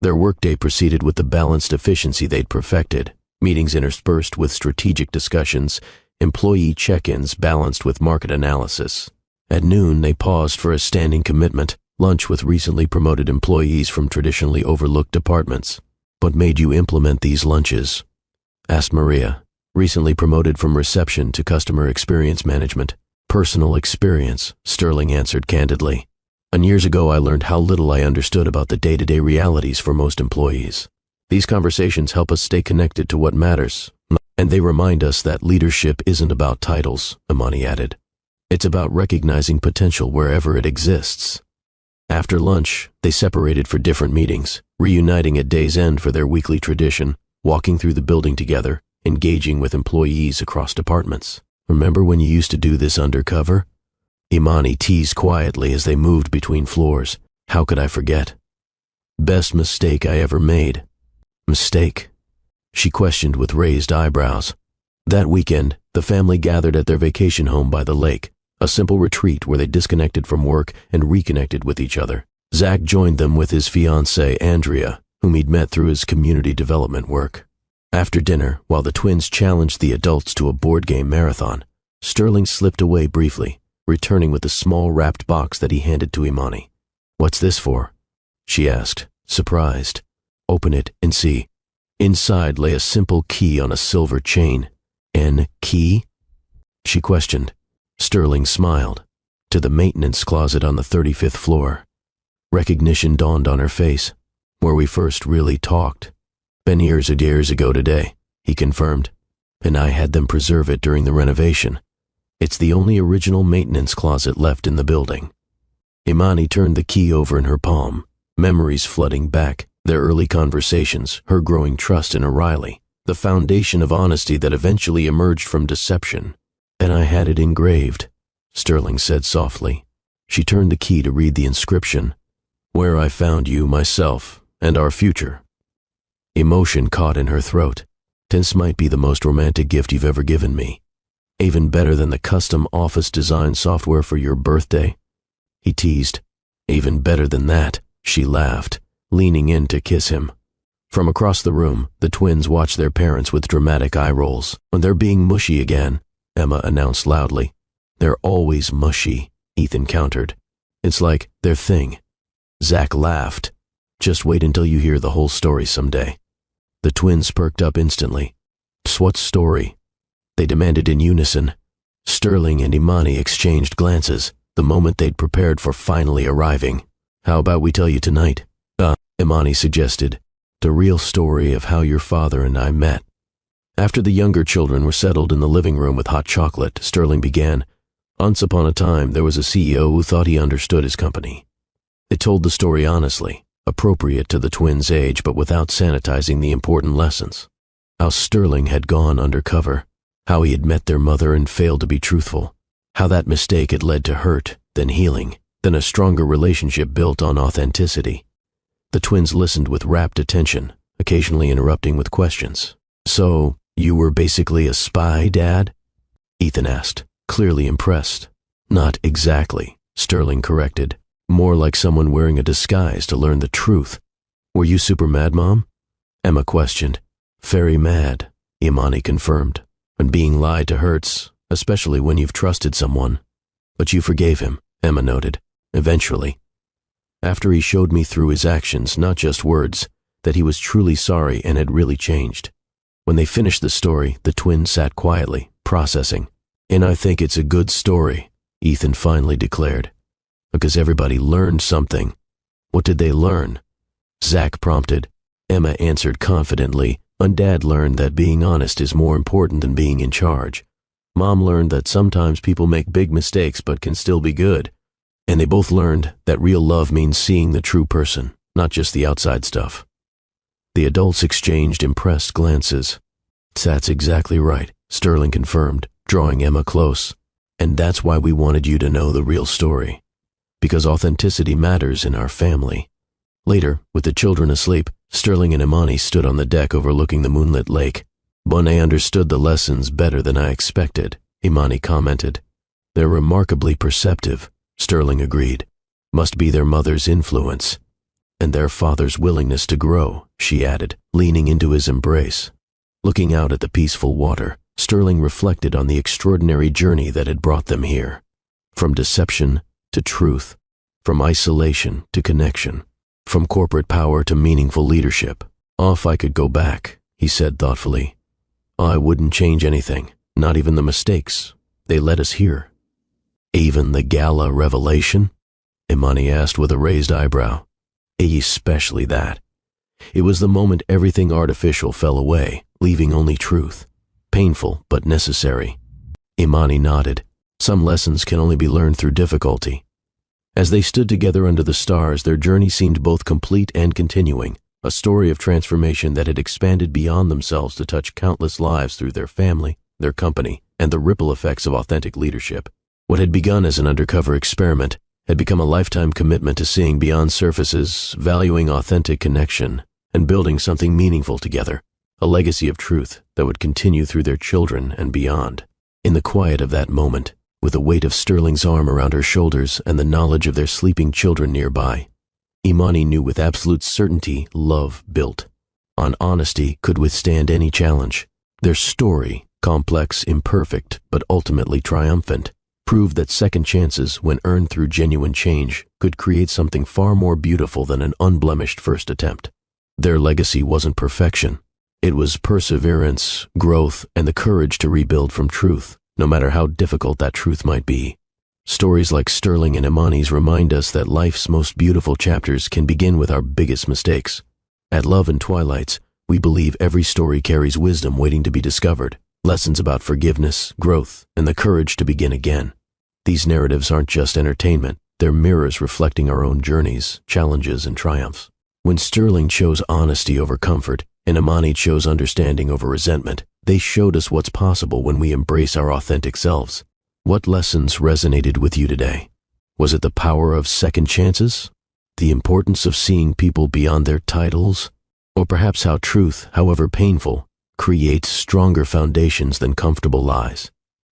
Their workday proceeded with the balanced efficiency they'd perfected, meetings interspersed with strategic discussions, employee check-ins balanced with market analysis. At noon, they paused for a standing commitment, lunch with recently promoted employees from traditionally overlooked departments. "What made you implement these lunches?" asked Maria, recently promoted from reception to customer experience management. "Personal experience," Sterling answered candidly. "And years ago I learned how little I understood about the day-to-day realities for most employees. These conversations help us stay connected to what matters, and they remind us that leadership isn't about titles," Imani added. "It's about recognizing potential wherever it exists." After lunch, they separated for different meetings, reuniting at day's end for their weekly tradition, walking through the building together, engaging with employees across departments. "Remember when you used to do this undercover?" Imani teased quietly as they moved between floors. "How could I forget?" "Best mistake I ever made." "Mistake?" she questioned with raised eyebrows. That weekend, the family gathered at their vacation home by the lake, a simple retreat where they disconnected from work and reconnected with each other. Zach joined them with his fiancée, Andrea, whom he'd met through his community development work. After dinner, while the twins challenged the adults to a board game marathon, Sterling slipped away briefly, returning with a small wrapped box that he handed to Imani. "What's this for?" she asked, surprised. "Open it and see." Inside lay a simple key on a silver chain. "N key?" she questioned. Sterling smiled. "To the maintenance closet on the 35th floor." Recognition dawned on her face. "Where we first really talked." "Been years and years ago today," he confirmed. "And I had them preserve it during the renovation. It's the only original maintenance closet left in the building." Imani turned the key over in her palm, memories flooding back, their early conversations, her growing trust in O'Reilly, the foundation of honesty that eventually emerged from deception. "And I had it engraved," Sterling said softly. She turned the key to read the inscription. "Where I found you, myself, and our future." Emotion caught in her throat. "This might be the most romantic gift you've ever given me. Even better than the custom office design software for your birthday," he teased. "Even better than that," she laughed, leaning in to kiss him. From across the room, the twins watched their parents with dramatic eye rolls. "When they're being mushy again," Emma announced loudly. "They're always mushy," Ethan countered. "It's like their thing." Zach laughed. "Just wait until you hear the whole story someday." The twins perked up instantly. "What story?" they demanded in unison. Sterling and Imani exchanged glances, the moment they'd prepared for finally arriving. "How about we tell you tonight?" Imani suggested. "The real story of how your father and I met." After the younger children were settled in the living room with hot chocolate, Sterling began. "Once upon a time, there was a CEO who thought he understood his company." It told the story honestly, appropriate to the twins' age, but without sanitizing the important lessons. How Sterling had gone undercover, how he had met their mother and failed to be truthful, how that mistake had led to hurt, then healing, then a stronger relationship built on authenticity. The twins listened with rapt attention, occasionally interrupting with questions. "So, you were basically a spy, Dad?" Ethan asked, clearly impressed. "Not exactly," Sterling corrected. "More like someone wearing a disguise to learn the truth." "Were you super mad, Mom?" Emma questioned. "Very mad," Imani confirmed. "And being lied to hurts, especially when you've trusted someone." "But you forgave him," Emma noted. "Eventually." "After he showed me through his actions, not just words, that he was truly sorry and had really changed." When they finished the story, the twins sat quietly, processing. "And I think it's a good story," Ethan finally declared. "Because everybody learned something." "What did they learn?" Zach prompted. Emma answered confidently, and Dad learned that being honest is more important than being in charge. Mom learned that sometimes people make big mistakes but can still be good. And they both learned that real love means seeing the true person, not just the outside stuff. The adults exchanged impressed glances. "That's exactly right," Sterling confirmed, drawing Emma close. "And that's why we wanted you to know the real story. Because authenticity matters in our family." Later, with the children asleep, Sterling and Imani stood on the deck overlooking the moonlit lake. "Bonet understood the lessons better than I expected," Imani commented. "They're remarkably perceptive," Sterling agreed. "Must be their mother's influence. And their father's willingness to grow," she added, leaning into his embrace. Looking out at the peaceful water, Sterling reflected on the extraordinary journey that had brought them here. From deception to truth, from isolation to connection, from corporate power to meaningful leadership. "If I could go back," he said thoughtfully, "I wouldn't change anything, not even the mistakes. They led us here." "Even the gala revelation?" Imani asked with a raised eyebrow. "Especially that. It was the moment everything artificial fell away, leaving only truth. Painful, but necessary." Imani nodded. Some lessons can only be learned through difficulty. As they stood together under the stars, their journey seemed both complete and continuing, a story of transformation that had expanded beyond themselves to touch countless lives through their family, their company, and the ripple effects of authentic leadership. What had begun as an undercover experiment had become a lifetime commitment to seeing beyond surfaces, valuing authentic connection, and building something meaningful together, a legacy of truth that would continue through their children and beyond. In the quiet of that moment, with the weight of Sterling's arm around her shoulders and the knowledge of their sleeping children nearby, Imani knew with absolute certainty love built on honesty could withstand any challenge. Their story, complex, imperfect, but ultimately triumphant, proved that second chances, when earned through genuine change, could create something far more beautiful than an unblemished first attempt. Their legacy wasn't perfection. It was perseverance, growth, and the courage to rebuild from truth, no matter how difficult that truth might be. Stories like Sterling and Imani's remind us that life's most beautiful chapters can begin with our biggest mistakes. At Love and Twilights, we believe every story carries wisdom waiting to be discovered, lessons about forgiveness, growth, and the courage to begin again. These narratives aren't just entertainment, they're mirrors reflecting our own journeys, challenges, and triumphs. When Sterling chose honesty over comfort, and Imani chose understanding over resentment, they showed us what's possible when we embrace our authentic selves. What lessons resonated with you today? Was it the power of second chances? The importance of seeing people beyond their titles? Or perhaps how truth, however painful, creates stronger foundations than comfortable lies?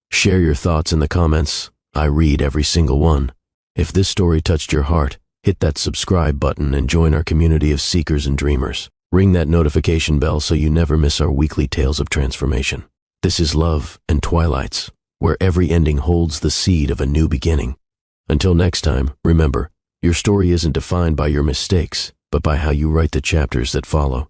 Share your thoughts in the comments. I read every single one. If this story touched your heart, hit that subscribe button and join our community of seekers and dreamers. Ring that notification bell so you never miss our weekly tales of transformation. This is Love and Twilights, where every ending holds the seed of a new beginning. Until next time, remember, your story isn't defined by your mistakes, but by how you write the chapters that follow.